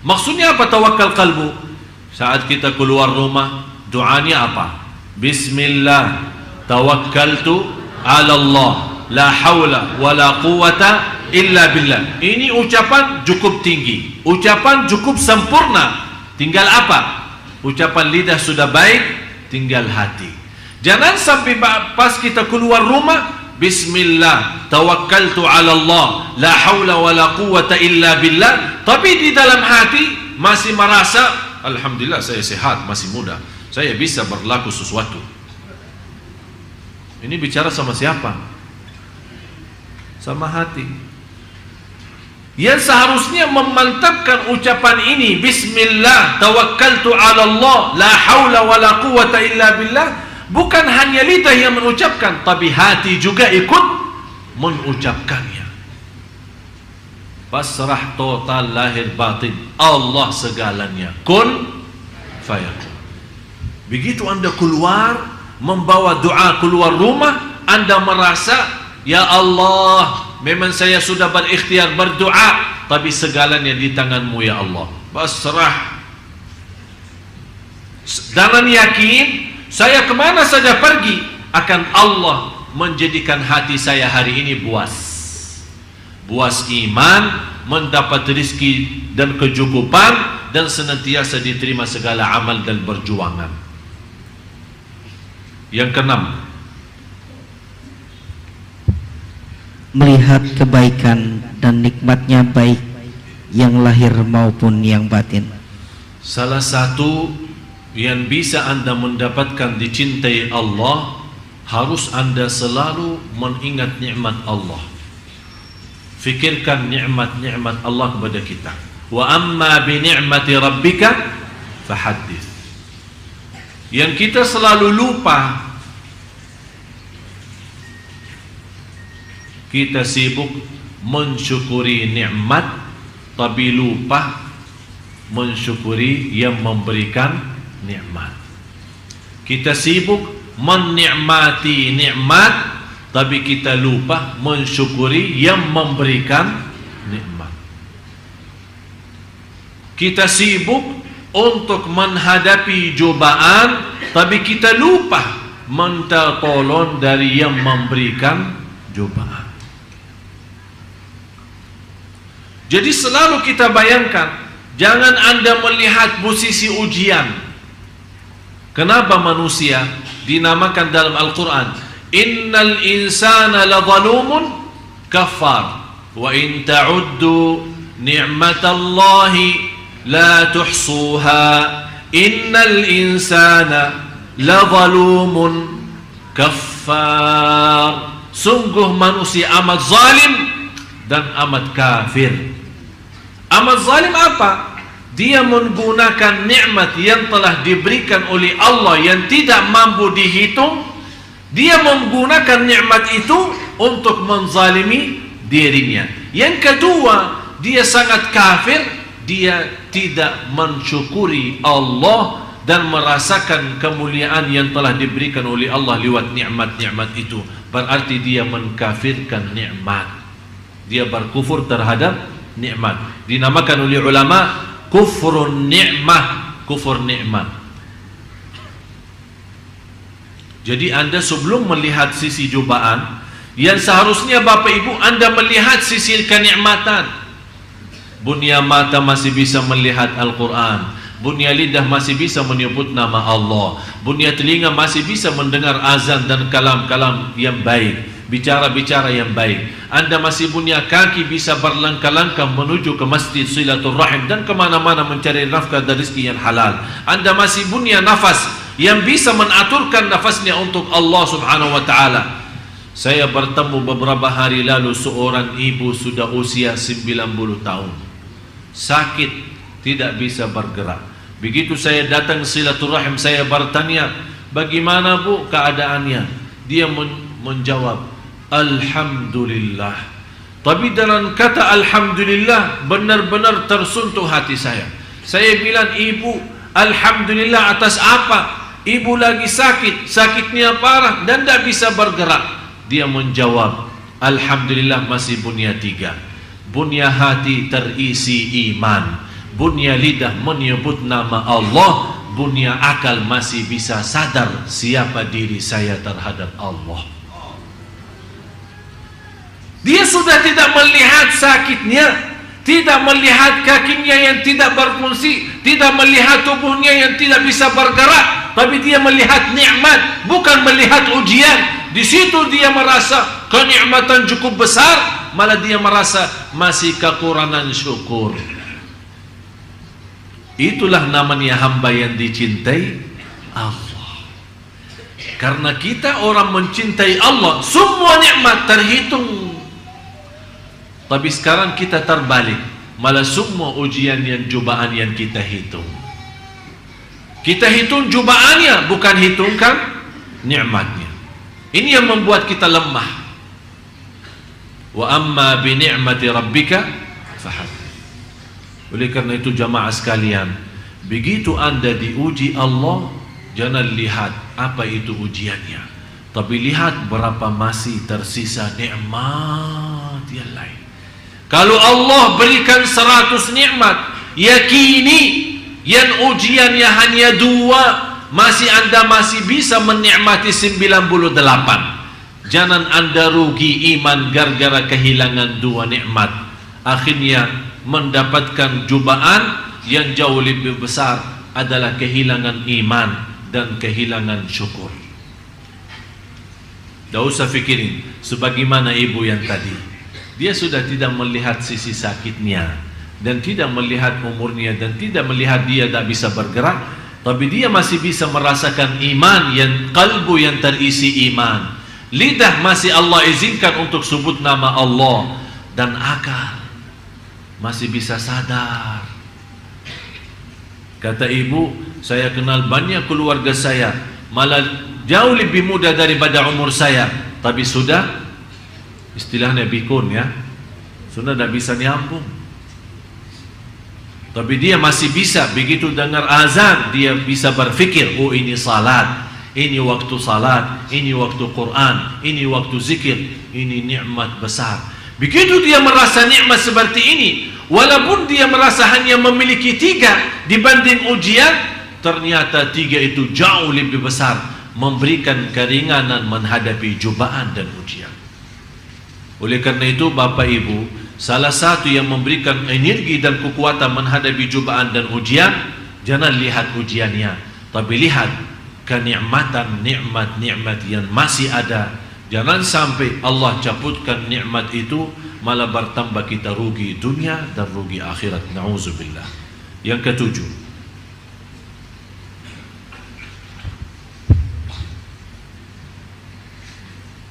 Maksudnya apa tawakal kalbu? Saat kita keluar rumah, doanya apa? Bismillah tawakkaltu ala Allah la haula wala quwata illa billah. Ini ucapan cukup tinggi, ucapan cukup sempurna. Tinggal apa? Ucapan lidah sudah baik, tinggal hati. Jangan sampai pas kita keluar rumah, bismillah tawakkaltu ala Allah la haula wala quwata illa billah, tapi di dalam hati masih merasa alhamdulillah saya sehat, masih muda, saya bisa berlaku sesuatu. Ini bicara sama siapa? Sama hati. Yang seharusnya memantapkan ucapan ini, bismillah tawakkaltu ala Allah la haula wala quwata illa billah, bukan hanya lidah yang mengucapkan, tapi hati juga ikut mengucapkannya. Pasrah total lahir batin, Allah segalanya, kun fayakun. Begitu Anda keluar membawa doa keluar rumah, Anda merasa ya Allah, memang saya sudah berikhtiar berdoa, tapi segalanya di tangan-Mu ya Allah. Pasrah. Dengan yakin, saya kemana saja pergi, akan Allah menjadikan hati saya hari ini buas. Buas iman, mendapat rezeki dan kecukupan, dan senantiasa diterima segala amal dan perjuangan. Yang keenam, melihat kebaikan dan nikmatnya baik yang lahir maupun yang batin. Salah satu yang bisa Anda mendapatkan dicintai Allah, harus Anda selalu mengingat nikmat Allah. Fikirkan nikmat-nikmat Allah kepada kita. Wa amma bi ni'mati rabbika fahaddits. Yang kita selalu lupa, kita sibuk mensyukuri nikmat, tapi lupa mensyukuri yang memberikan nikmat. Kita sibuk menikmati nikmat, tapi kita lupa mensyukuri yang memberikan nikmat. Kita sibuk untuk menghadapi cobaan, tapi kita lupa minta tolong dari yang memberikan cobaan. Jadi selalu kita bayangkan, jangan Anda melihat posisi ujian. Kenapa manusia dinamakan dalam Al-Quran, innal insana ladzalumun kafar, wa in ta'uddu ni'matallahi la tuhsuha, innal insana ladzalumun kafar. Sungguh manusia amat zalim dan amat kafir. Amat zalim apa? Dia menggunakan nikmat yang telah diberikan oleh Allah yang tidak mampu dihitung. Dia menggunakan nikmat itu untuk menzalimi dirinya. Yang kedua, dia sangat kafir. Dia tidak mensyukuri Allah dan merasakan kemuliaan yang telah diberikan oleh Allah lewat nikmat-nikmat itu. Berarti dia mengkafirkan nikmat. Dia berkufur terhadap nikmat. Dinamakan oleh ulama kufrun ni'mah, kufur nikmat. Jadi Anda sebelum melihat sisi cobaan, yang seharusnya Bapak Ibu Anda melihat sisi kenikmatan. Bunia mata masih bisa melihat Al-Quran. Bunia lidah masih bisa menyebut nama Allah. Bunia telinga masih bisa mendengar azan dan kalam-kalam yang baik, bicara-bicara yang baik. Anda masih punya kaki bisa berlangkah-langkah menuju ke masjid silaturrahim dan kemana-mana mencari nafkah dan rezeki yang halal. Anda masih punya nafas yang bisa menaturkan nafasnya untuk Allah subhanahu wa ta'ala. Saya bertemu beberapa hari lalu seorang ibu sudah usia 90 tahun, sakit, tidak bisa bergerak. Begitu saya datang silaturahim, saya bertanya, bagaimana bu keadaannya? Dia menjawab, Alhamdulillah. Tapi dalam kata Alhamdulillah benar-benar tersentuh hati saya. Saya bilang, ibu, Alhamdulillah atas apa? Ibu lagi sakit, sakitnya parah dan tidak bisa bergerak. Dia menjawab, Alhamdulillah masih bunya 3. Bunya hati terisi iman, bunya lidah menyebut nama Allah, bunya akal masih bisa sadar siapa diri saya terhadap Allah. Dia sudah tidak melihat sakitnya, tidak melihat kakinya yang tidak berfungsi, tidak melihat tubuhnya yang tidak bisa bergerak, tapi dia melihat nikmat, bukan melihat ujian. Di situ dia merasa kenikmatan cukup besar, malah dia merasa masih kekurangan syukur. Itulah namanya hamba yang dicintai Allah. Karena kita orang mencintai Allah, semua nikmat terhitung. Tapi sekarang kita terbalik, malah semua ujian yang cobaan yang kita hitung. Kita hitung cobaannya, bukan hitungkan nikmatnya. Ini yang membuat kita lemah. Wa amma bi ni'mati rabbika fahaddits. Oleh karena itu jamaah sekalian, begitu Anda diuji Allah, jangan lihat apa itu ujiannya, tapi lihat berapa masih tersisa nikmat yang lain. Kalau Allah berikan 100 nikmat, yakini yang ujiannya hanya 2, masih Anda masih bisa menikmati 98. Jangan Anda rugi iman gara-gara kehilangan 2 nikmat, akhirnya mendapatkan cobaan yang jauh lebih besar adalah kehilangan iman dan kehilangan syukur. Tidak usah fikirin sebagaimana ibu yang tadi, dia sudah tidak melihat sisi sakitnya dan tidak melihat umurnya dan tidak melihat dia tak bisa bergerak, tapi dia masih bisa merasakan iman, yang kalbu yang terisi iman. Lidah masih Allah izinkan untuk sebut nama Allah, dan akal masih bisa sadar. Kata ibu, saya kenal banyak keluarga saya, malah jauh lebih muda daripada umur saya, tapi sudah, istilahnya bikun ya, sudah tidak bisa nyambung. Tapi dia masih bisa, begitu dengar azan, dia bisa berfikir, oh ini salat, ini waktu salat, ini waktu Quran, ini waktu zikir, ini nikmat besar. Begitu dia merasa nikmat seperti ini, walaupun dia merasa hanya memiliki 3 dibanding ujian, ternyata 3 itu jauh lebih besar, memberikan keringanan menghadapi cobaan dan ujian. Oleh karena itu Bapak Ibu, salah satu yang memberikan energi dan kekuatan menghadapi cobaan dan ujian, jangan lihat ujiannya, tapi lihat kenikmatan nikmat-nikmat yang masih ada. Jangan sampai Allah cabutkan nikmat itu, malah bertambah kita rugi dunia dan rugi akhirat. Na'udzubillah. Yang ketujuh,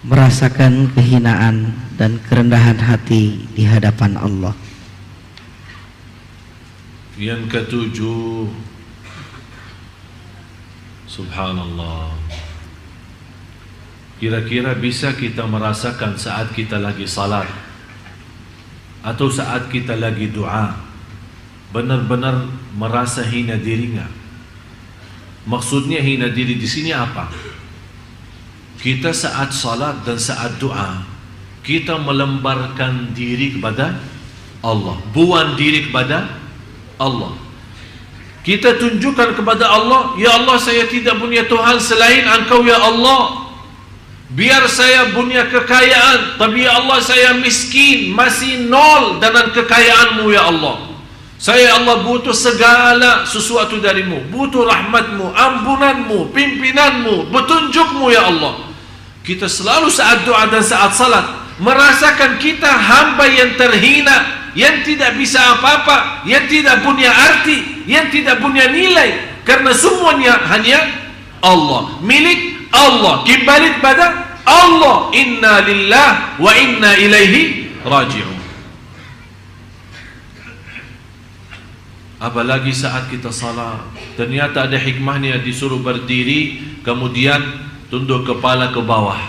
merasakan kehinaan dan kerendahan hati di hadapan Allah. Yang ketujuh, subhanallah, kira-kira bisa kita merasakan saat kita lagi salat atau saat kita lagi doa, benar-benar merasa hina diri nggak? Maksudnya hina diri di sini apa? Kita saat salat dan saat doa, kita melemparkan diri kepada Allah, buang diri kepada Allah. Kita tunjukkan kepada Allah, ya Allah, saya tidak punya Tuhan selain Engkau ya Allah. Biar saya punya kekayaan, tapi ya Allah saya miskin, masih nol dengan kekayaan-Mu ya Allah. Saya Allah butuh segala sesuatu dari-Mu, butuh rahmat-Mu, ampunan-Mu, pimpinan-Mu, petunjuk-Mu ya Allah. Kita selalu saat doa dan saat salat merasakan kita hamba yang terhina, yang tidak bisa apa-apa, yang tidak punya arti, yang tidak punya nilai, karena semuanya hanya Allah, milik Allah, kembali kepada Allah. Inna lillah wa inna ilaihi raji'un. Apalagi saat kita salat, ternyata ada hikmahnya, disuruh berdiri kemudian tunduk kepala ke bawah.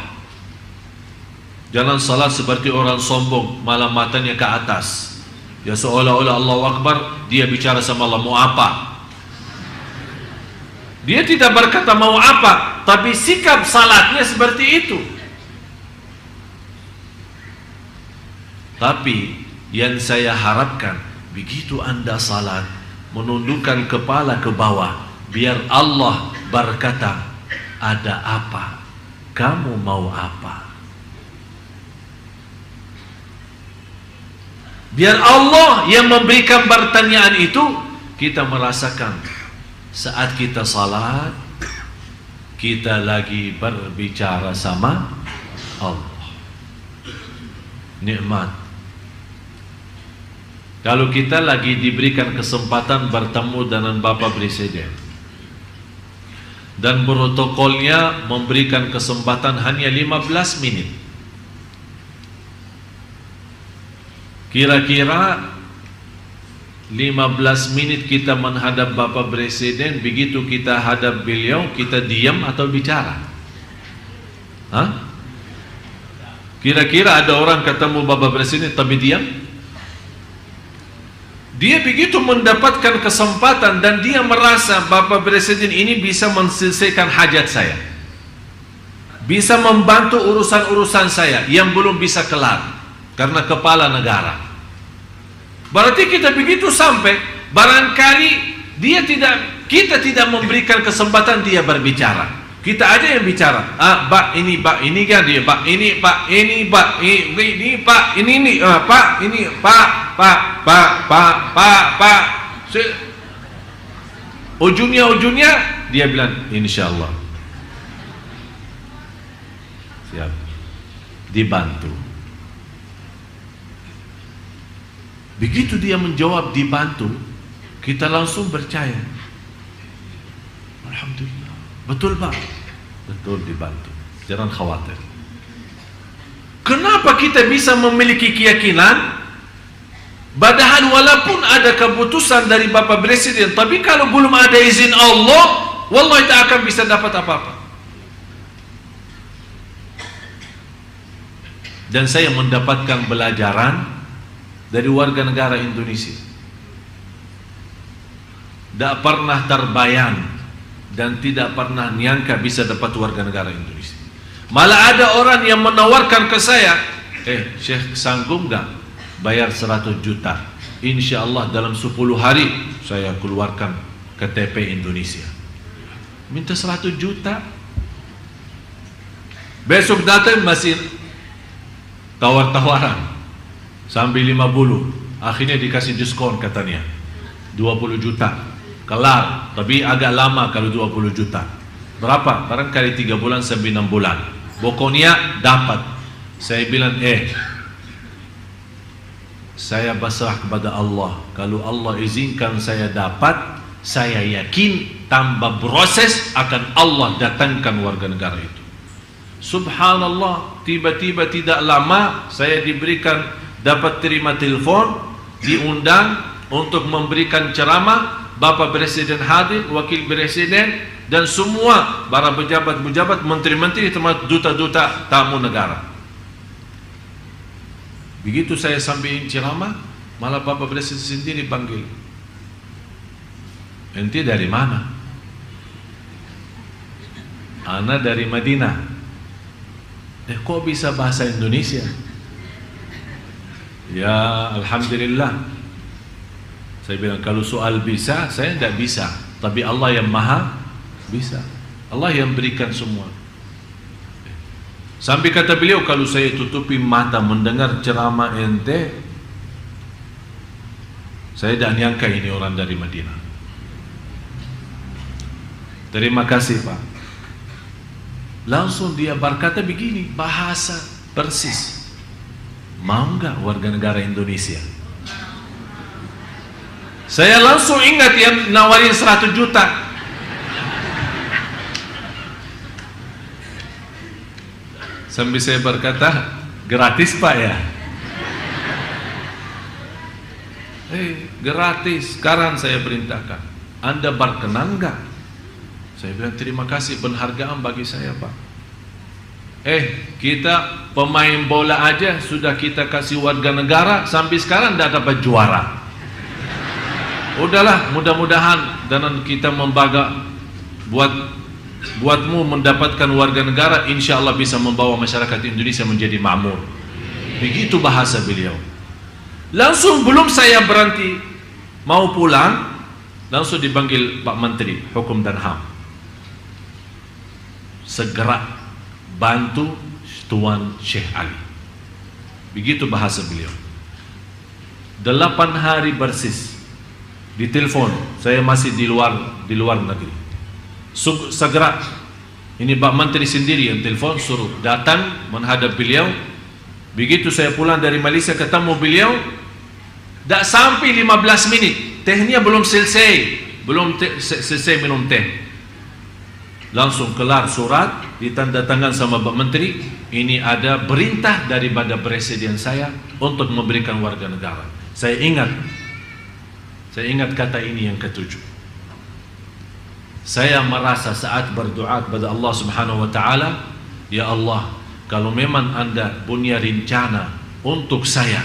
Jangan salat seperti orang sombong, malah matanya ke atas. Ya seolah-olah Allahu Akbar, dia bicara sama Allah, mau apa? Dia tidak berkata mau apa, tapi sikap salatnya seperti itu. Tapi yang saya harapkan, begitu Anda salat, menundukkan kepala ke bawah, biar Allah berkata, ada apa? Kamu mau apa? Biar Allah yang memberikan pertanyaan itu, kita merasakan saat kita salat, kita lagi berbicara sama Allah. Nikmat. Kalau kita lagi diberikan kesempatan bertemu dengan Bapak Presiden dan protokolnya memberikan kesempatan hanya 15 menit, kira-kira 15 menit kita menghadap Bapak Presiden, begitu kita hadap beliau, kita diam atau bicara? Hah? Kira-kira ada orang ketemu Bapak Presiden tapi diam? Dia begitu mendapatkan kesempatan dan dia merasa Bapak Presiden ini bisa menyelesaikan hajat saya, bisa membantu urusan-urusan saya yang belum bisa kelar karena kepala negara. Berarti kita begitu sampai, barangkali kita tidak memberikan kesempatan dia berbicara. Kita aja yang bicara. Pak ini kan dia, Pak ini, Pak ini, Pak ini, Pak ini, Pak ini, Pak. Ujungnya dia bilang insyaallah. Siap. Dibantu. Begitu dia menjawab dibantu, kita langsung percaya. Alhamdulillah. Betul Pak? Betul, dibantu. Jangan khawatir. Kenapa kita bisa memiliki keyakinan? Padahal walaupun ada keputusan dari Bapak Presiden, tapi kalau belum ada izin Allah, wallahi tak akan bisa dapat apa-apa. Dan saya mendapatkan pelajaran dari warga negara Indonesia. Tak pernah terbayang dan tidak pernah nyangka bisa dapat warga negara Indonesia. Malah ada orang yang menawarkan ke saya, Syekh sanggup gak bayar 100 juta? Insya Allah dalam 10 hari saya keluarkan KTP Indonesia. Minta 100 juta. Besok datang masih tawar-tawaran sampai 50. Akhirnya dikasih diskon katanya 20 juta. Kelar, tapi agak lama kalau 20 juta. Berapa? Barangkali 3 bulan sampai 6 bulan. Pokoknya dapat. Saya bilang, saya berserah kepada Allah. Kalau Allah izinkan saya dapat, saya yakin tanpa proses akan Allah datangkan warga negara itu. Subhanallah, tiba-tiba tidak lama saya diberikan, dapat terima telepon, diundang untuk memberikan ceramah. Bapak Presiden hadir, Wakil Presiden, dan semua para pejabat-pejabat, menteri-menteri, termasuk duta-duta tamu negara. Begitu saya sampaikan ceramah, malah Bapak Presiden sendiri panggil. Ente dari mana? Ana dari Madinah. Kok bisa bahasa Indonesia? Ya Alhamdulillah. Saya bilang, kalau soal bisa, saya tidak bisa. Tapi Allah yang maha bisa. Allah yang berikan semua. Sampai kata beliau, kalau saya tutupi mata mendengar ceramah ente, saya tak nyangka ini orang dari Madinah. Terima kasih Pak. Langsung dia berkata begini, bahasa persis. Mau nggak warga negara Indonesia? Saya langsung ingat yang nawarin 100 juta. Sambil saya berkata, gratis Pak ya? Gratis. Sekarang saya perintahkan, Anda berkenan nggak? Saya bilang, terima kasih, penghargaan bagi saya Pak. Kita pemain bola aja sudah kita kasih warga negara, sampai sekarang tidak dapat juara. Udahlah, mudah-mudahan dan kita membaga buatmu mendapatkan warga negara, insya Allah bisa membawa masyarakat Indonesia menjadi makmur. Begitu bahasa beliau. Langsung belum saya berhenti mau pulang, langsung dipanggil Pak Menteri Hukum dan HAM. Segera bantu Tuan Syekh Ali. Begitu bahasa beliau. 8 hari persis ditelepon, saya masih di luar negeri. Segera, ini Pak Menteri sendiri yang telepon, suruh datang menghadap beliau. Begitu saya pulang dari Malaysia ketemu beliau, tak sampai 15 menit, tehnya belum selesai minum teh. Langsung kelar surat, ditanda tangan sama Pak Menteri, ini ada perintah daripada presiden saya untuk memberikan warga negara. Saya ingat kata ini yang ketujuh. Saya merasa saat berdoa kepada Allah Subhanahu wa taala, ya Allah, kalau memang Anda punya rencana untuk saya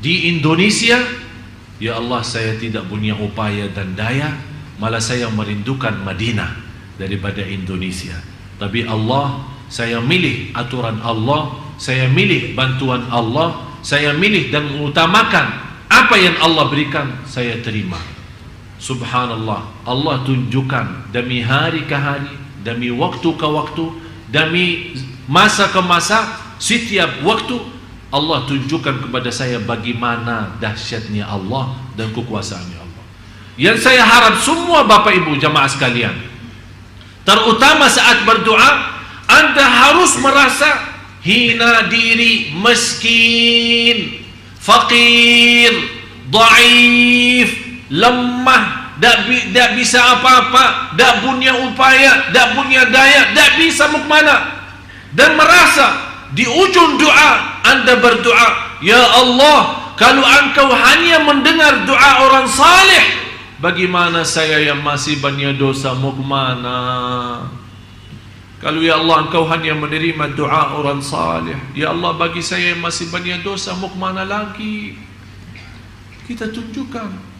di Indonesia, ya Allah, saya tidak punya upaya dan daya, malah saya merindukan Madinah daripada Indonesia. Tapi Allah, saya milih aturan Allah, saya milih bantuan Allah, saya milih dan mengutamakan apa yang Allah berikan, saya terima. Subhanallah, Allah tunjukkan demi hari ke hari, demi waktu ke waktu, demi masa ke masa, setiap waktu Allah tunjukkan kepada saya bagaimana dahsyatnya Allah dan kekuasaannya Allah. Yang saya harap semua Bapak Ibu jamaah sekalian, terutama saat berdoa, Anda harus merasa hina diri, miskin, fakir, dhaif, lemah, tak bisa apa-apa, tak punya upaya, tak punya daya, tak bisa mau kemana. Dan merasa di ujung doa Anda berdoa, ya Allah, kalau Engkau hanya mendengar doa orang saleh, bagaimana saya yang masih banyak dosa mau kemana? Kalau ya Allah Engkau hanya menerima doa orang saleh, ya Allah bagi saya yang masih banyak dosa mau kemana lagi? Kita tunjukkan.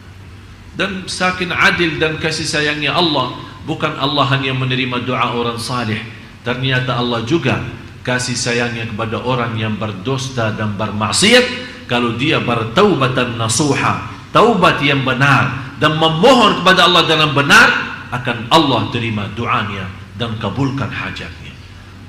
Dan saking adil dan kasih sayangnya Allah, bukan Allah hanya menerima doa orang saleh, ternyata Allah juga kasih sayangnya kepada orang yang berdosa dan bermaksiat. Kalau dia bertaubatan nasuha, taubat yang benar, dan memohon kepada Allah dalam benar, akan Allah terima doanya dan kabulkan hajatnya.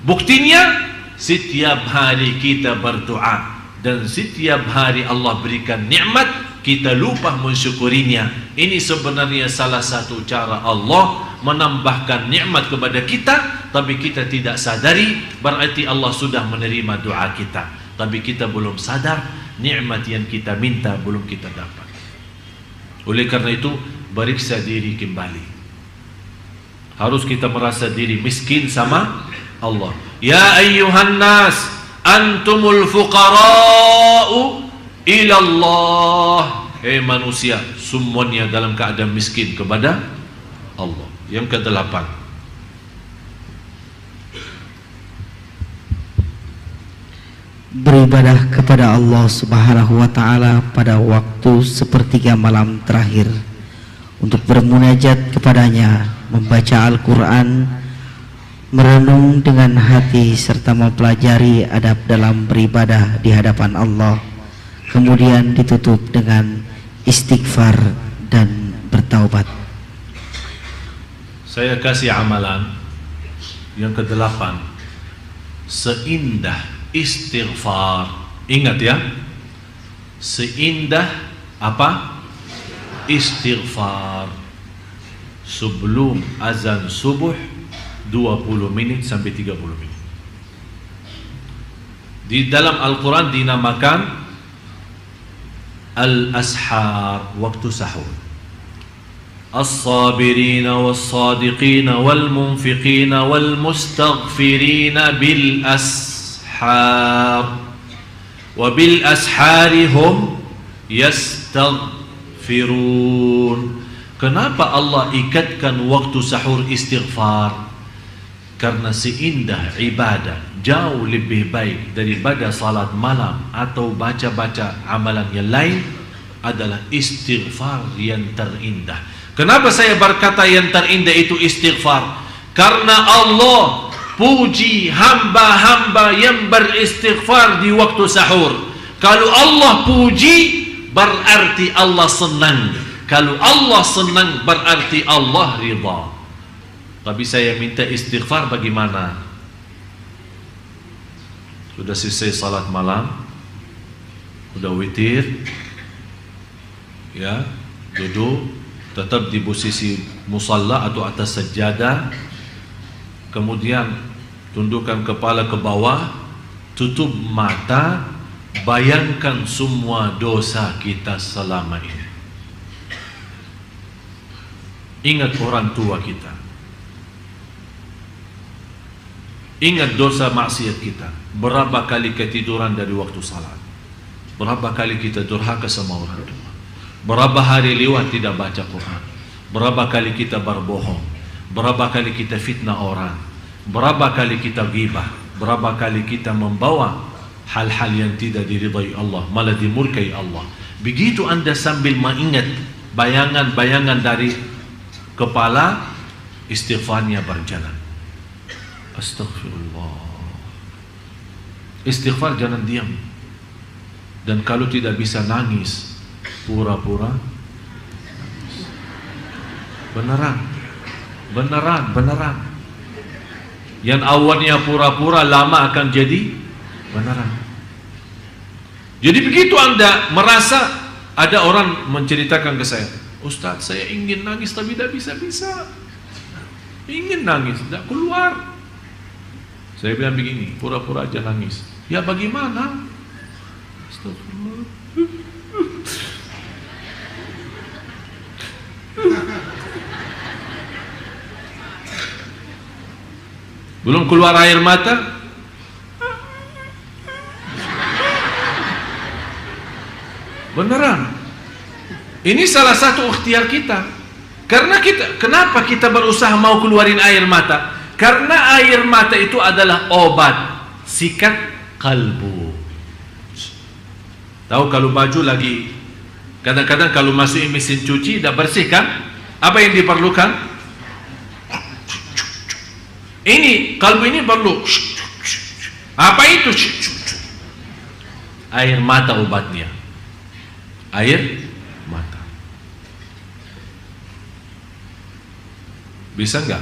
Buktinya, setiap hari kita berdoa dan setiap hari Allah berikan nikmat, kita lupa mensyukurinya. Ini sebenarnya salah satu cara Allah menambahkan nikmat kepada kita, tapi kita tidak sadari, berarti Allah sudah menerima doa kita, tapi kita belum sadar nikmat yang kita minta belum kita dapat. Oleh karena itu, periksa diri kembali. Harus kita merasa diri miskin sama Allah. Ya ayyuhan nas, antumul fuqara'u ila Allah. Manusia, semuanya dalam keadaan miskin kepada Allah. Yang ke-8, beribadah kepada Allah Subhanahu wa ta'ala pada waktu sepertiga malam terakhir, untuk bermunajat kepadanya, membaca Al-Quran, merenung dengan hati, serta mempelajari adab dalam beribadah di hadapan Allah. Kemudian ditutup dengan istighfar dan bertaubat. Saya kasih amalan yang ke-8. seindah istighfar. Ingat ya, seindah apa? Istighfar. Sebelum azan subuh 20 menit sampai 30 menit. Di dalam Al-Quran dinamakan al-ashar, waktu sahur. As-sabirina was-sadiqina wal-munfiqina wal-mustaghfirina bil-ashar wa bil-ashari hum yastaghfirun. Kenapa Allah ikatkan waktu sahur istighfar? Karena seindah ibadah jauh lebih baik daripada salat malam atau baca-baca amalan yang lain adalah istighfar yang terindah. Kenapa saya berkata yang terindah itu istighfar? Karena Allah puji hamba-hamba yang beristighfar di waktu sahur. Kalau Allah puji, berarti Allah senang. Kalau Allah senang, berarti Allah ridha. Tapi saya minta istighfar bagaimana? Sudah selesai salat malam, sudah witir, ya, duduk tetap di posisi musalla atau atas sajadah, kemudian tundukkan kepala ke bawah, tutup mata, bayangkan semua dosa kita selama ini. Ingat orang tua kita, ingat dosa maksiat kita. Berapa kali ketiduran dari waktu salat, berapa kali kita durhaka sama orang tua, berapa hari lewat tidak baca Quran, berapa kali kita berbohong, berapa kali kita fitnah orang, berapa kali kita ghibah, berapa kali kita membawa hal-hal yang tidak diridai Allah, malah dimurkai Allah. Begitu Anda sambil mengingat bayangan-bayangan dari kepala, istighfarnya berjalan. Astaghfirullah. Istighfar jangan diam. Dan kalau tidak bisa nangis, pura-pura beneran. Yang awalnya pura-pura lama akan jadi beneran. Jadi begitu Anda merasa, ada orang menceritakan ke saya, Ustaz, saya ingin nangis tapi tidak bisa-bisa. Ingin nangis, tidak keluar. Saya bilang begini, pura-pura aja nangis. Ya bagaimana? Astagfirullah. Belum keluar air mata, beneran. Ini salah satu ikhtiar kita. Karena kenapa kita berusaha mau keluarin air mata? Karena air mata itu adalah obat sikat kalbu. Tahu kalau baju lagi, kadang-kadang kalau masukin mesin cuci tidak bersih kan? Apa yang diperlukan? Ini kalbu ini perlu. Apa itu? Air mata obatnya. Air mata. Bisa enggak?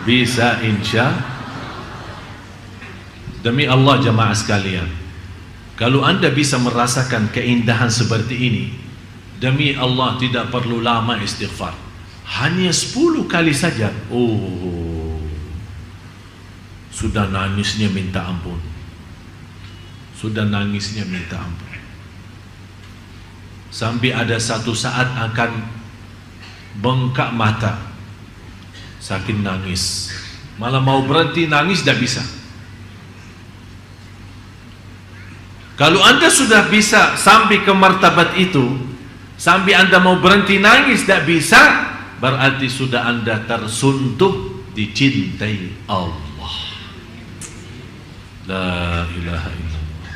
Bisa, insya. Demi Allah jamaah sekalian, kalau Anda bisa merasakan keindahan seperti ini, demi Allah tidak perlu lama istighfar. Hanya 10 kali saja, oh, sudah nangisnya minta ampun. Sudah nangisnya minta ampun. Sampai ada satu saat akan bengkak mata, saking nangis. Malah mau berhenti nangis tidak bisa. Kalau Anda sudah bisa sampai ke martabat itu, sampai Anda mau berhenti nangis tidak bisa, berarti sudah Anda tersuntuh dicintai Allah. La ilaha illallah.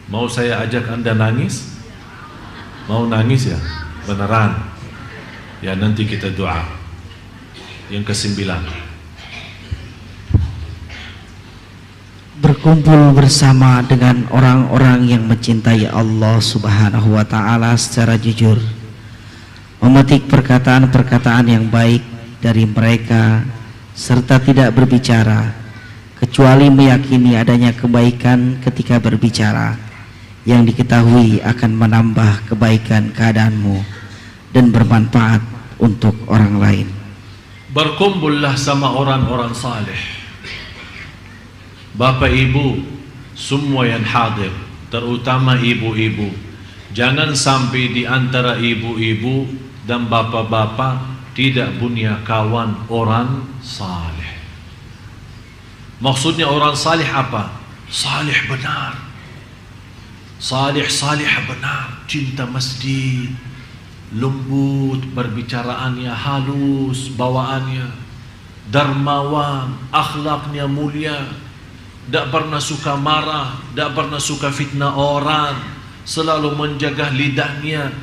Mau saya ajak Anda nangis? Mau nangis ya? Beneran? Ya nanti kita doa. Yang ke-9, berkumpul bersama dengan orang-orang yang mencintai Allah Subhanahu wa ta'ala secara jujur, memetik perkataan-perkataan yang baik dari mereka serta tidak berbicara kecuali meyakini adanya kebaikan ketika berbicara yang diketahui akan menambah kebaikan keadaanmu dan bermanfaat untuk orang lain. Berkumpullah sama orang-orang saleh, bapak ibu semua yang hadir, terutama ibu-ibu. Jangan sampai di antara ibu-ibu dan bapak-bapak tidak punya kawan orang saleh. Maksudnya orang saleh apa? Saleh benar, saleh benar, cinta masjid, lembut perbicaraannya, halus bawaannya, dermawan, akhlaknya mulia, tidak pernah suka marah, tidak pernah suka fitnah orang, selalu menjaga lidahnya,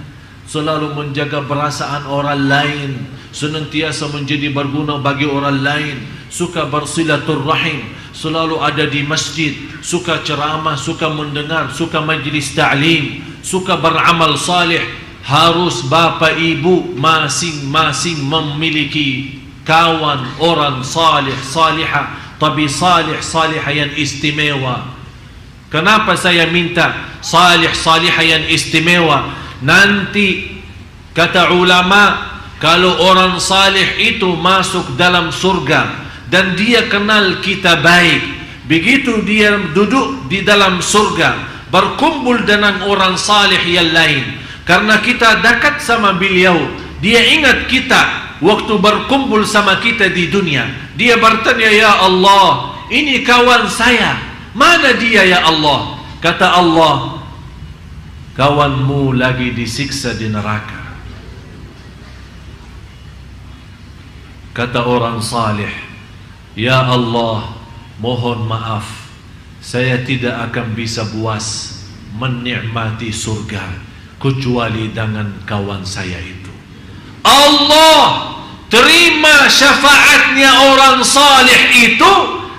selalu menjaga perasaan orang lain, senantiasa menjadi berguna bagi orang lain, suka bersilaturrahim, selalu ada di masjid, suka ceramah, suka mendengar, suka majlis ta'lim, suka beramal saleh. Harus bapak ibu masing-masing memiliki kawan orang saleh salihah, tapi saleh salihah yang istimewa. Kenapa saya minta saleh salihah yang istimewa? Nanti kata ulama, kalau orang saleh itu masuk dalam surga dan dia kenal kita baik, begitu dia duduk di dalam surga berkumpul dengan orang saleh yang lain, karena kita dekat sama beliau, dia ingat kita waktu berkumpul sama kita di dunia. Dia bertanya, ya Allah, ini kawan saya, mana dia ya Allah? Kata Allah, kawanmu lagi disiksa di neraka. Kata orang saleh, ya Allah, mohon maaf, saya tidak akan bisa puas menikmati surga kecuali dengan kawan saya itu. Allah terima syafaatnya orang saleh itu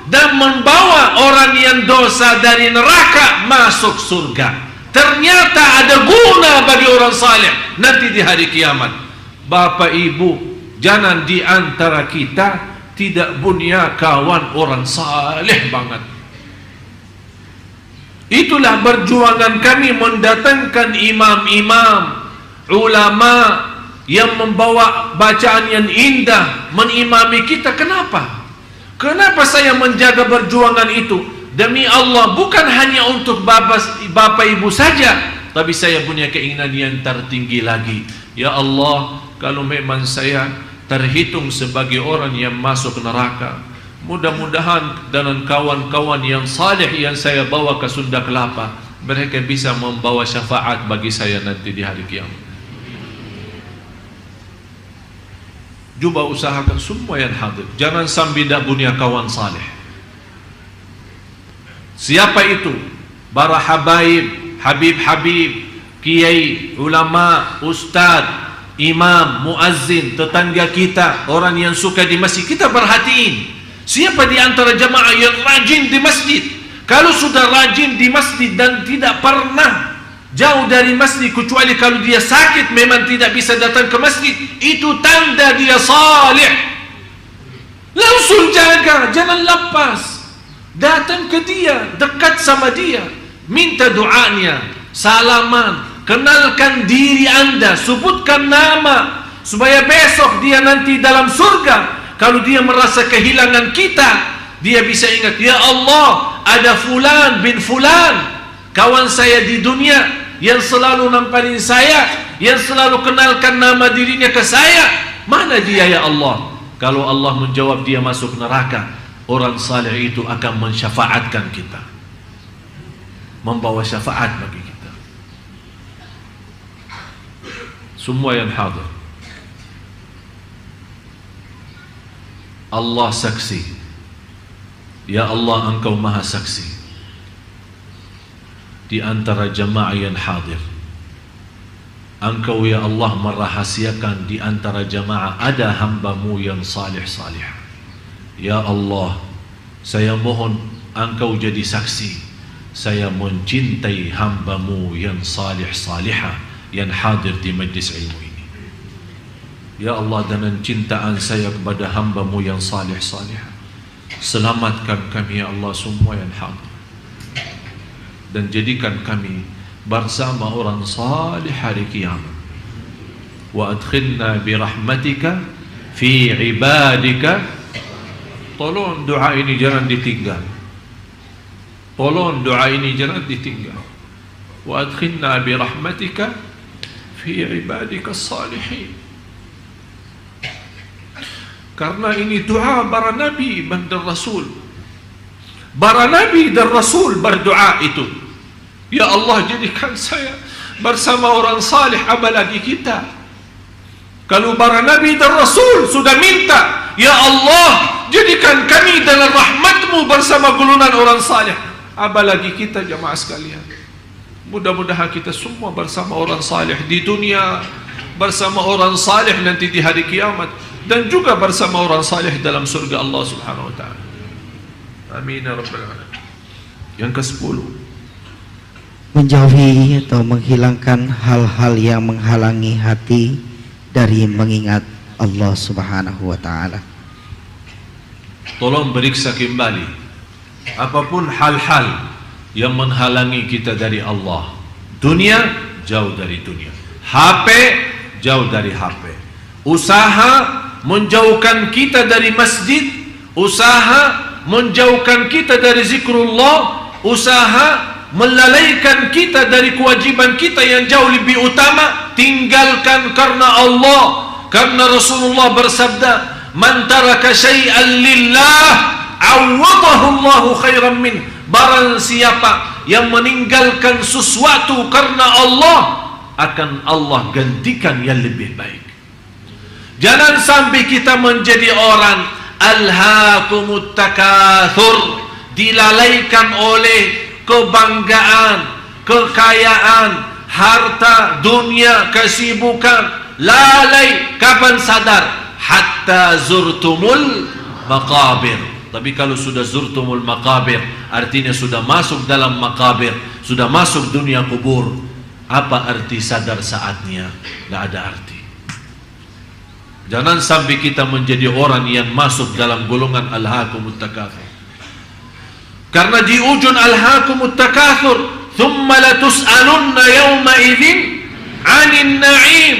dan membawa orang yang dosa dari neraka masuk surga. Ternyata ada guna bagi orang saleh nanti di hari kiamat. Bapak ibu, jangan di antara kita tidak punya kawan orang saleh banget. Itulah perjuangan kami mendatangkan imam-imam, ulama yang membawa bacaan yang indah, menimami kita. Kenapa? Kenapa saya menjaga perjuangan itu? Demi Allah, bukan hanya untuk bapak ibu saja, tapi saya punya keinginan yang tertinggi lagi. Ya Allah, kalau memang saya terhitung sebagai orang yang masuk neraka, mudah-mudahan dengan kawan-kawan yang saleh yang saya bawa ke Sunda Kelapa, mereka bisa membawa syafaat bagi saya nanti di hari kiamat. Cuba usahakan semua yang hadir, jangan sampai tidak punya kawan saleh. Siapa itu? Para habaib, habib-habib, kiai, ulama, ustad, imam, muazzin, tetangga kita, orang yang suka di masjid. Kita perhatiin siapa di antara jamaah yang rajin di masjid. Kalau sudah rajin di masjid dan tidak pernah jauh dari masjid, kecuali kalau dia sakit memang tidak bisa datang ke masjid, itu tanda dia saleh. Langsung jaga, jangan lepas. Datang ke dia, dekat sama dia, minta doanya, salaman, kenalkan diri anda, sebutkan nama, supaya besok dia nanti dalam surga, kalau dia merasa kehilangan kita, dia bisa ingat, ya Allah, ada fulan bin fulan, kawan saya di dunia, yang selalu namparin saya, yang selalu kenalkan nama dirinya ke saya. Mana dia ya Allah? Kalau Allah menjawab dia masuk neraka, orang saleh itu akan mensyafaatkan kita, membawa syafaat bagi kita. Semua yang hadir, Allah saksi. Ya Allah, Engkau maha saksi. Di antara jamaah yang hadir, Engkau ya Allah merahasiakan di antara jamaah ada hamba-Mu yang salih-salih. Ya Allah, saya mohon Engkau jadi saksi, saya mencintai hamba-Mu yang salih-salihah yang hadir di majlis ilmu ini. Ya Allah, dengan cintaan saya kepada hamba-Mu yang salih-salih, selamatkan kami ya Allah semua yang hadir, dan jadikan kami bersama orang salih hari kiamat. Wa adkhilna birahmatika fi ibadika. Tolong doa ini jangan ditinggal. Tolong doa ini jangan ditinggal. Wa adkhilna birahmatika fi ibadika salihin. Karena ini doa para nabi dan rasul. Para nabi dan rasul berdoa itu. Ya Allah, jadikan saya bersama orang salih, apalagi kita. Kalau para nabi dan rasul sudah minta, ya Allah, jadikan kami dalam rahmat-Mu bersama golongan orang salih, apalagi kita jamaah sekalian. Mudah-mudahan kita semua bersama orang salih di dunia, bersama orang salih nanti di hari kiamat, dan juga bersama orang salih dalam surga Allah Subhanahu wa taala. Amin ya rabbal alamin. Yang ke-10, menjauhi atau menghilangkan hal-hal yang menghalangi hati dari mengingat Allah Subhanahu wa taala. Tolong periksa kembali apapun hal-hal yang menghalangi kita dari Allah. Dunia, jauh dari dunia. HP, jauh dari HP. Usaha menjauhkan kita dari masjid, usaha menjauhkan kita dari zikrullah, usaha melalaikan kita dari kewajiban kita yang jauh lebih utama, tinggalkan karena Allah. Karena Rasulullah bersabda, man taraka syai'an lillah awadahu Allahu khairan min. Barang siapa yang meninggalkan sesuatu karena Allah, akan Allah gantikan yang lebih baik. Jangan sampai kita menjadi orang alhaakumut takatsur, dilalaikan oleh kebanggaan, kekayaan, harta, dunia, kesibukan. Lalai, kapan sadar? Hatta zurtumul maqabir. Tapi kalau sudah zurtumul maqabir, artinya sudah masuk dalam maqabir, sudah masuk dunia kubur. Apa arti sadar saatnya? Tidak ada arti. Jangan sampai kita menjadi orang yang masuk dalam golongan alhaakumut takatsur. Karena di ujung alhaakumut takatsur, thumma latus'alunna yawma idzin 'anil na'im.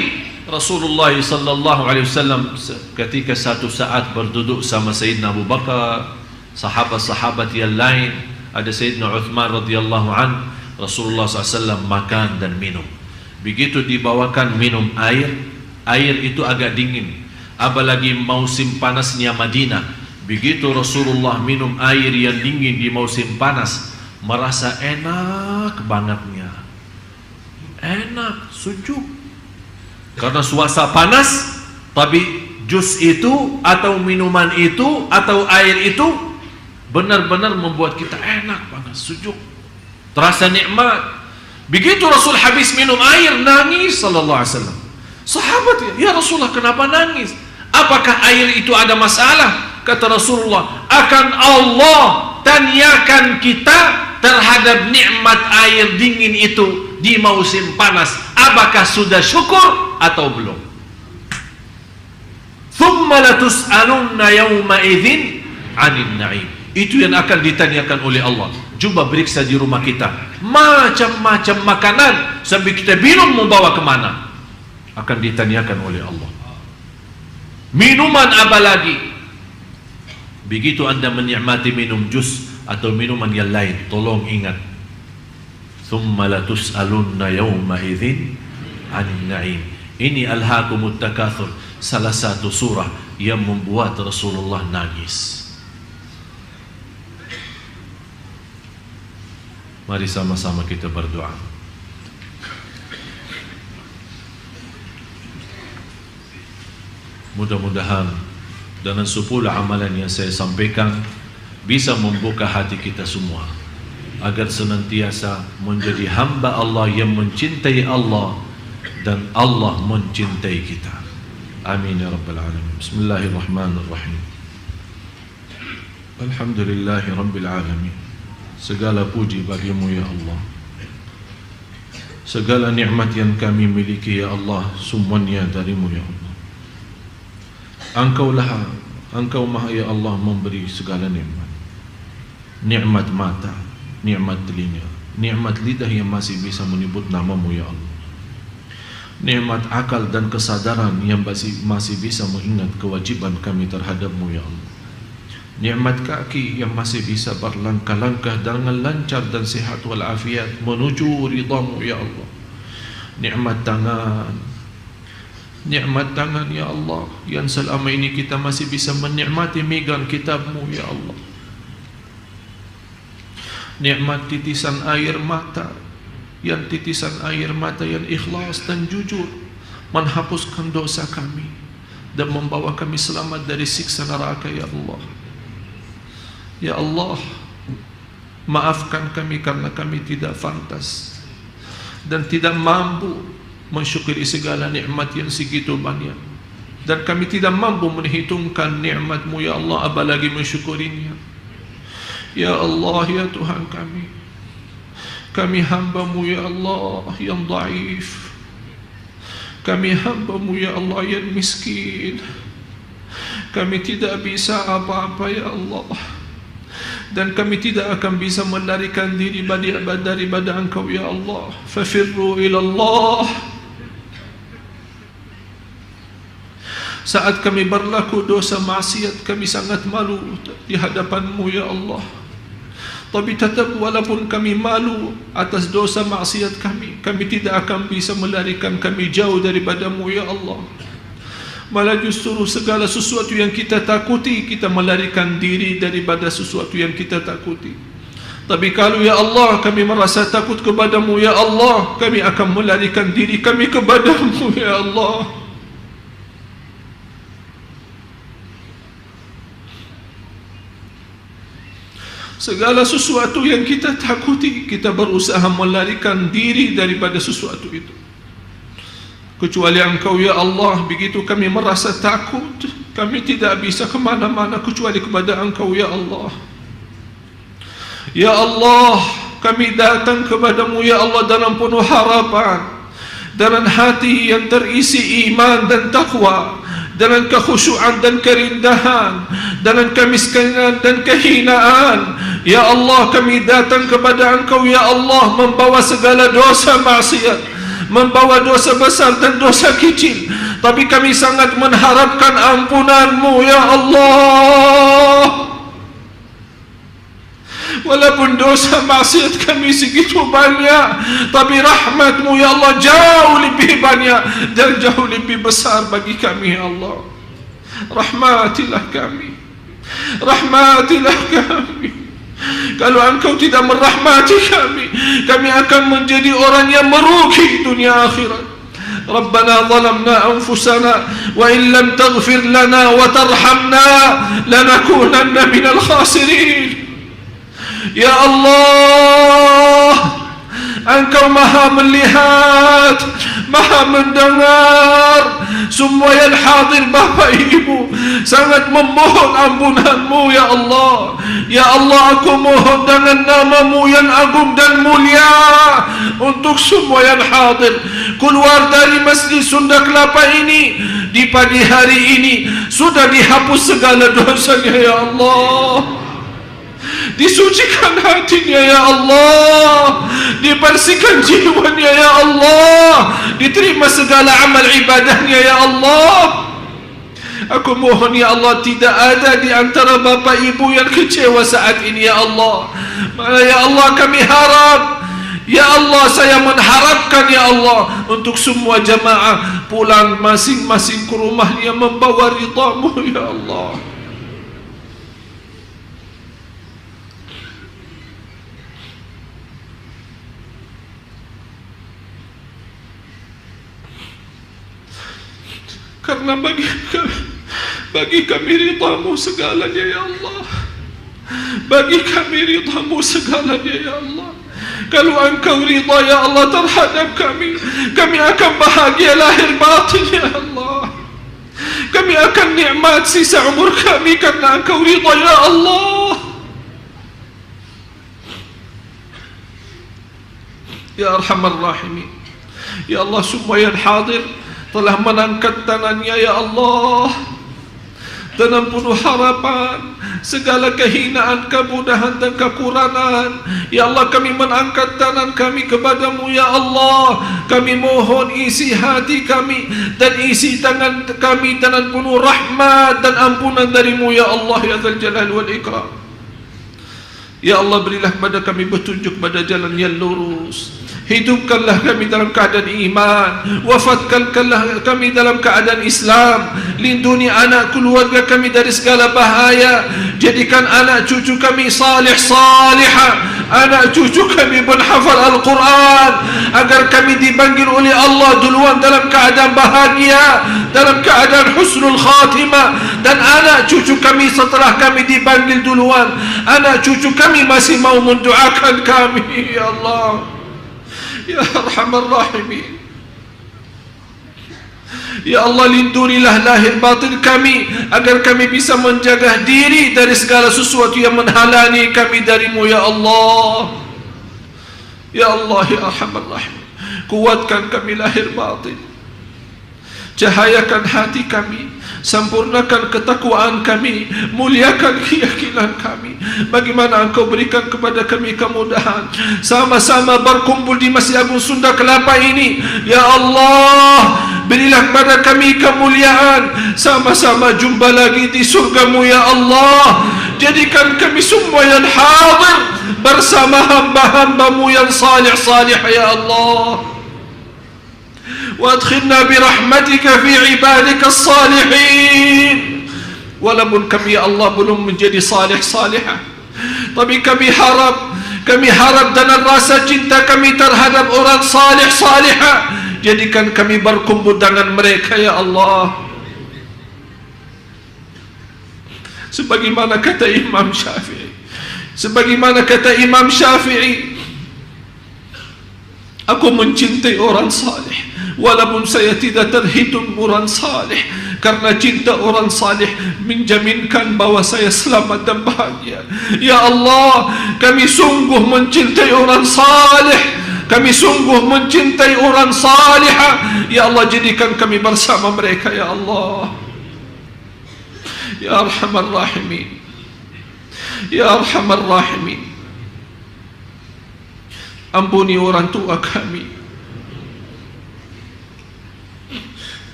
Rasulullah sallallahu alaihi wasallam ketika satu saat berduduk sama Sayyidina Abu Bakar, sahabat-sahabat yang lain, ada Sayyidina Uthman radhiyallahu an, Rasulullah SAW makan dan minum. Begitu dibawakan minum air, air itu agak dingin, apalagi musim panasnya Madinah. Begitu Rasulullah minum air yang dingin di musim panas, merasa enak bangetnya, enak, sejuk. Karena suasana panas, tapi jus itu atau minuman itu atau air itu benar-benar membuat kita enak banget, sejuk, terasa nikmat. Begitu Rasul habis minum air, nangis sallallahu alaihi wasallam. Sahabat, ya Rasulullah, kenapa nangis? Apakah air itu ada masalah? Kata Rasulullah, akan Allah tanyakan kita terhadap nikmat air dingin itu di musim panas, apakah sudah syukur atau belum? Thumma latus'alunna yawma idzin 'anil na'im. Itu yang akan ditanyakan oleh Allah. Coba periksa di rumah kita, macam-macam makanan sampai kita bingung mau bawa kemana, akan ditanyakan oleh Allah. Minuman apa lagi? Begitu anda menikmati minum jus atau minuman yang lain, tolong ingat, thumma latus'alunna yawma idzin 'anil na'im. Ini alhaakumut takatsur, salah satu surah yang membuat Rasulullah nangis. Mari sama-sama kita berdoa. Mudah-mudahan dengan 10 amalan yang saya sampaikan bisa membuka hati kita semua agar senantiasa menjadi hamba Allah yang mencintai Allah dan Allah mencintai kita. Amin ya rabbal alamin. Bismillahirrahmanirrahim. Alhamdulillahi rabbil alamin. Segala puji bagimu ya Allah. Segala nikmat yang kami miliki ya Allah, semuanya darimu ya Allah. Engkau Maha ya Allah memberi segala nikmat. Nikmat mata, nikmat telinga, nikmat lidah yang masih bisa menyebut nama-Mu ya Allah. Nikmat akal dan kesadaran yang masih bisa mengingat kewajiban kami terhadap-Mu ya Allah. Nikmat kaki yang masih bisa berlangkah-langkah dengan lancar dan sihat walafiat menuju ridha-Mu ya Allah. Nikmat tangan ya Allah, yang selama ini kita masih bisa menikmati megang kitab-Mu ya Allah. Nikmat titisan air mata, yang titisan air mata yang ikhlas dan jujur menghapuskan dosa kami dan membawa kami selamat dari siksa neraka ya Allah. Ya Allah, maafkan kami karena kami tidak pantas dan tidak mampu mensyukuri segala nikmat yang segitu banyak, dan kami tidak mampu menghitungkan nikmat-Mu ya Allah, apalagi mensyukurinya. Ya Allah, ya Tuhan kami hamba-Mu ya Allah yang dhaif, kami hamba-Mu ya Allah yang miskin, kami tidak bisa apa-apa ya Allah, dan kami tidak akan bisa melarikan diri daripada Engkau ya Allah. Fafirru ilallah. Saat kami berlaku dosa maksiat, kami sangat malu di hadapan-Mu ya Allah. Tapi tetap walaupun kami malu atas dosa maksiat kami tidak akan bisa melarikan kami jauh daripada-Mu ya Allah. Malah justru segala sesuatu yang kita takuti, kita melarikan diri daripada sesuatu yang kita takuti. Tapi kalau ya Allah kami merasa takut kepada-Mu ya Allah, kami akan melarikan diri kami kepada-Mu ya Allah. Segala sesuatu yang kita takuti, kita berusaha melarikan diri daripada sesuatu itu. Kecuali Engkau ya Allah, begitu kami merasa takut, kami tidak bisa kemana-mana kecuali kepada Engkau ya Allah. Ya Allah, kami datang kepada-Mu ya Allah dalam penuh harapan, dengan hati yang terisi iman dan taqwa, dengan kekhusyuan dan kerindahan, dengan kemiskinan dan kehinaan. Ya Allah, kami datang kepada Engkau ya Allah membawa segala dosa maksiat, membawa dosa besar dan dosa kecil, tapi kami sangat mengharapkan ampunan-Mu ya Allah. Walaupun dosa maksiat kami segitu banyak, tapi rahmat-Mu ya Allah jauh lebih banyak dan jauh lebih besar bagi kami ya Allah. Rahmatilah kami, rahmatilah kami. Kalau Engkau tidak merahmati kami akan menjadi orang yang merugi dunia akhirat. Rabbana zalamna anfusana wa in lam taghfir lana wa tarhamna lanakunanna minal khasirin. Ya Allah, Engkau maha melihat, maha mendengar semua yang hadir. Bapak Ibu sangat memohon ampunan-Mu ya Allah. Ya Allah, aku mohon dengan nama-Mu yang agung dan mulia untuk semua yang hadir keluar dari Masjid Sunda Kelapa ini di pagi hari ini, sudah dihapus segala dosanya ya Allah. Disucikan hatinya ya Allah, dibersihkan jiwanya ya Allah, diterima segala amal ibadahnya ya Allah. Aku mohon ya Allah, tidak ada di antara bapak ibu yang kecewa saat ini ya Allah. Malah ya Allah kami harap, ya Allah saya mengharapkan ya Allah untuk semua jamaah pulang masing-masing ke rumahnya membawa ridha-Mu ya Allah. Karena bagi kami ridha-Mu segalanya ya Allah. Bagi kami ridha-Mu segalanya ya Allah. Kalau Engkau ridha ya Allah terhadap kami akan bahagia lahir batin ya Allah. Kami akan nikmat sisa umur kami karena Engkau ridha ya Allah. Ya Arhamar Rahimin, ya Allah, semua yang hadir telah mengangkat tangannya ya Allah. tanam penuh harapan, segala kehinaan, kemudahan dan kekurangan. Ya Allah, kami mengangkat tangan kami kepadamu ya Allah. Kami mohon isi hati kami dan isi tangan kami dengan penuh rahmat dan ampunan darimu ya Allah ya Dzal Jalal wal Ikram. Ya Allah, berilah kepada kami petunjuk pada jalan yang lurus. Hidupkanlah kami dalam keadaan iman, wafatkanlah kami dalam keadaan Islam. Lindungi anak keluarga kami dari segala bahaya. Jadikan anak cucu kami salih salihah, anak cucu kami penghafal Al-Quran, agar kami dipanggil oleh Allah duluan dalam keadaan bahagia, dalam keadaan husnul khatimah. Dan anak cucu kami setelah kami dipanggil duluan, anak cucu kami masih mau mendoakan kami ya Allah ya Arhamar Rahimin. Ya Allah, lindungilah lahir batin kami, agar kami bisa menjaga diri dari segala sesuatu yang menghalangi kami darimu ya Allah. Ya Allah ya Arhamar Rahimin, kuatkan kami lahir batin, cahayakan hati kami, sempurnakan ketakwaan kami, muliakan keyakinan kami. Bagaimana Engkau berikan kepada kami kemudahan, sama-sama berkumpul di Masjid Agung Sunda Kelapa ini ya Allah. Berilah kepada kami kemuliaan, sama-sama jumpa lagi di surgamu ya Allah. Jadikan kami semua yang hadir bersama hamba-hambamu yang salih-salih ya Allah. وادخلنا برحمتك في عبادك الصالحين. Walaupun kami ya Allah belum menjadi salih salihah, tapi kami harap dengan rasa cinta kami terhadap orang salih salihah, jadikan kami berkumpul dengan mereka ya Allah. Sebagaimana kata Imam Syafi'i, aku mencintai orang salih walaupun saya tidak terhitung orang salih, karena cinta orang salih menjaminkan bahwa saya selamat dan bahagia. Ya Allah, kami sungguh mencintai orang salih, kami sungguh mencintai orang salihah. Ya Allah, jadikan kami bersama mereka ya Allah ya Arhamar Rahimin, ya Arhamar Rahimin. Ampuni orang tua kami,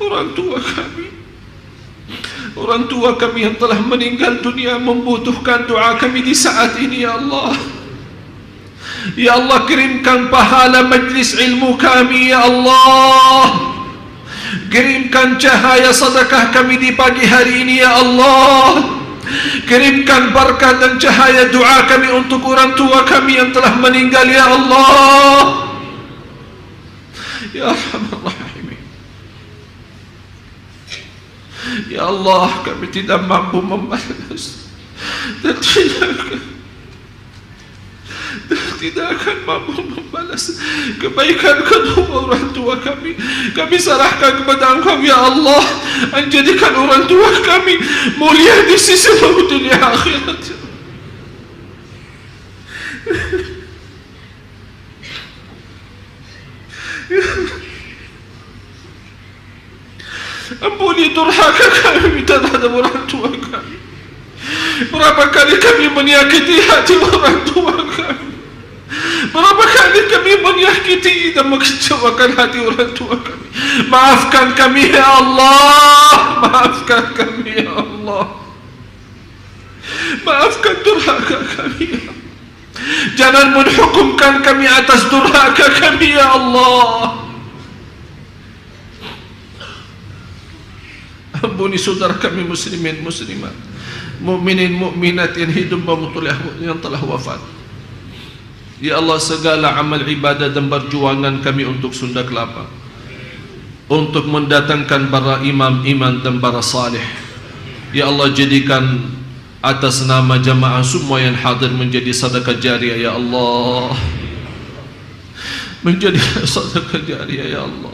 orang tua kami yang telah meninggal dunia membutuhkan doa kami di saat ini ya Allah. Ya Allah, kirimkan pahala majlis ilmu kami ya Allah. Kirimkan cahaya sedekah kami di pagi hari ini ya Allah. Kirimkan berkat dan cahaya doa kami untuk orang tua kami yang telah meninggal ya Allah ya Arhamar Rahimin. Ya Allah, kami tidak mampu membalas dan tidak akan mampu membalas kebaikan kedua orang tua kami. Kami serahkan kepada Engkau ya Allah, menjadikan orang tua kami mulia di sisi dunia akhirat. Ampuni durhaka kami terhadap orang tua kami. Berapa kali kami menyakiti hati orang tua kami, berapa kali kami menyakiti dan mengecewakan hati orang tua kami. Maafkan kami ya Allah, maafkan kami ya Allah, maafkan durhaka kami ya Allah. Jangan menhukumkan kami atas durhaka kami ya Allah. Ampuni saudara kami muslimin muslimat, mukminin mukminat yang hidup yang telah wafat. Ya Allah, segala amal ibadah dan perjuangan kami untuk Sunda Kelapa, untuk mendatangkan para imam-imam dan para salih, ya Allah, jadikan atas nama jamaah semua yang hadir menjadi sedekah jariah ya Allah, menjadi sedekah jariah ya Allah,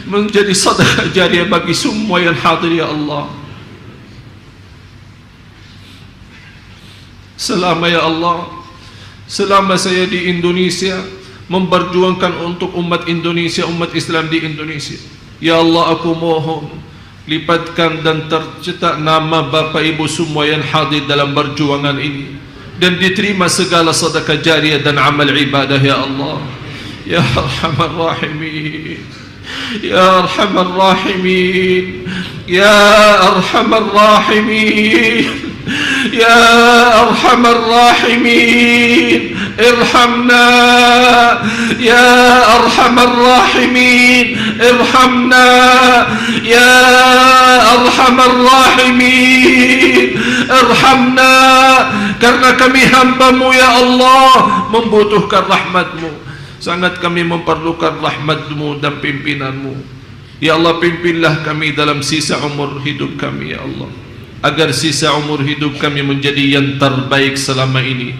menjadi sedekah jariah bagi semua yang hadir ya Allah. Selama ya Allah, selama saya di Indonesia memperjuangkan untuk umat Indonesia, umat Islam di Indonesia. Ya Allah, aku mohon lipatkan dan tercetak nama Bapak Ibu semua yang hadir dalam perjuangan ini, dan diterima segala sedekah jariah dan amal ibadah ya Allah. Ya Arhamar Rahimin, Ya Arhamar Rahimin, Ya Arhamar Rahimin, Ya Arhamar Rahimin, irhamna. Ya Arhamar Rahimin, irhamna. Ya Arhamar Rahimin, irhamna. Karena kami hamba-Mu ya Allah, membutuhkan rahmat-Mu. Sangat kami memerlukan rahmat-Mu dan pimpinan-Mu. Ya Allah, pimpinlah kami dalam sisa umur hidup kami ya Allah, agar sisa umur hidup kami menjadi yang terbaik selama ini,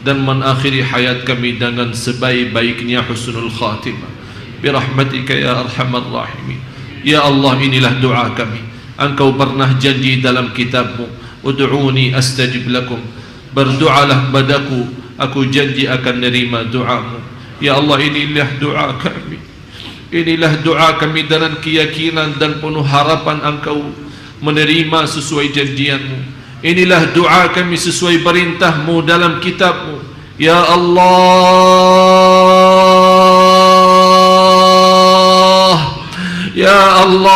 dan mengakhiri hayat kami dengan sebaik-baiknya husnul khatimah. Birahmatika ya Arhamar Rahimin. Ya Allah, inilah doa kami. Engkau pernah janji dalam kitab-Mu, ud'uni astajib lakum. Berdoalah padaku, aku janji akan nerima doa-Mu. Ya Allah, inilah doa kami. Inilah doa kami dengan keyakinan dan penuh harapan Engkau menerima sesuai janjian-Mu. Inilah doa kami sesuai perintah-Mu dalam kitab-Mu. Ya Allah, Ya Allah,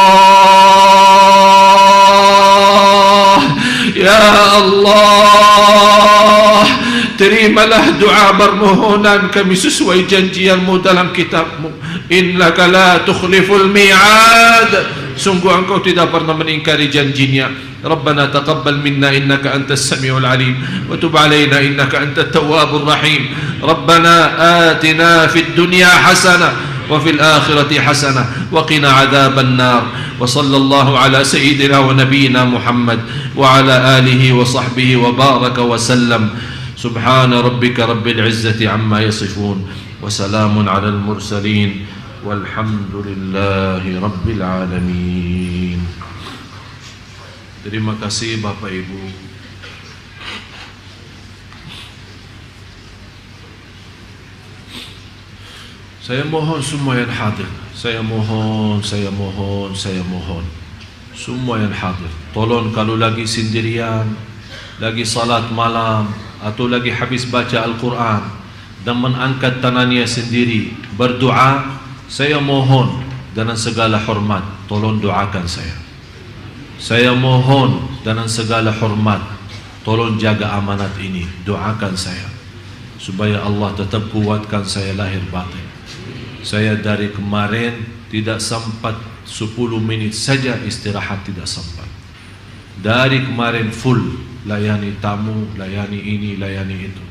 Ya Allah, terimalah doa permohonan kami sesuai janjian-Mu dalam kitab-Mu. Innaka la tukhliful mi'ad. Sungguh Engkau tidak pernah mengingkari janjinya. Rabbana taqabbal minna innaka antas samiul alim wa tub alaina innaka antat tawwabur rahim. Rabbana atina fid dunya hasanah wa fil akhirati hasanah wa qina adzaban nar. Wa sallallahu ala sayyidina wa nabiyyina Muhammad wa ala alihi wa sahbihi wa baraka wa sallam. Subhana rabbika rabbil izzati amma yasifun wa salamun ala al mursalin walhamdulillahi rabbil alamin. Terima kasih Bapak Ibu. Saya mohon semua yang hadir, saya mohon semua yang hadir, tolong kalau lagi sendirian, lagi salat malam, atau lagi habis baca Al-Quran dan mengangkat tangannya sendiri berdoa, saya mohon dengan segala hormat, tolong doakan saya. Saya mohon dengan segala hormat, tolong jaga amanat ini, doakan saya supaya Allah tetap kuatkan saya lahir batin. Saya dari kemarin tidak sempat 10 menit saja istirahat, tidak sempat. Dari kemarin full, layani tamu, layani ini, layani itu.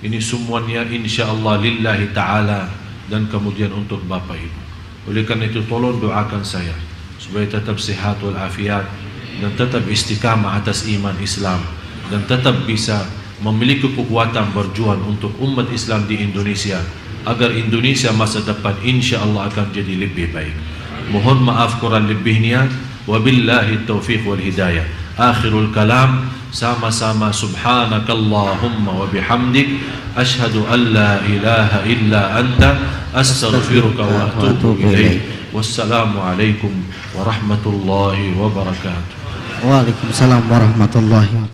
Ini semuanya insyaAllah lillahi ta'ala, dan kemudian untuk Bapak Ibu. Oleh karena itu tolong doakan saya supaya tetap sehat walafiat, dan tetap istiqamah atas iman Islam, dan tetap bisa memiliki kekuatan berjuang untuk umat Islam di Indonesia, agar Indonesia masa depan insyaAllah akan jadi lebih baik. Mohon maaf kurang lebihnya. Wabillahi taufiq wal hidayah. Akhirul kalam, sama-sama subhanakallahumma wa bihamdik ashhadu an la ilaha illa anta astaghfiruka wa atubu ilaik. Wassalamu alaikum warahmatullahi wabarakatuh. Waalaikumsalam warahmatullahi wabarakatuh.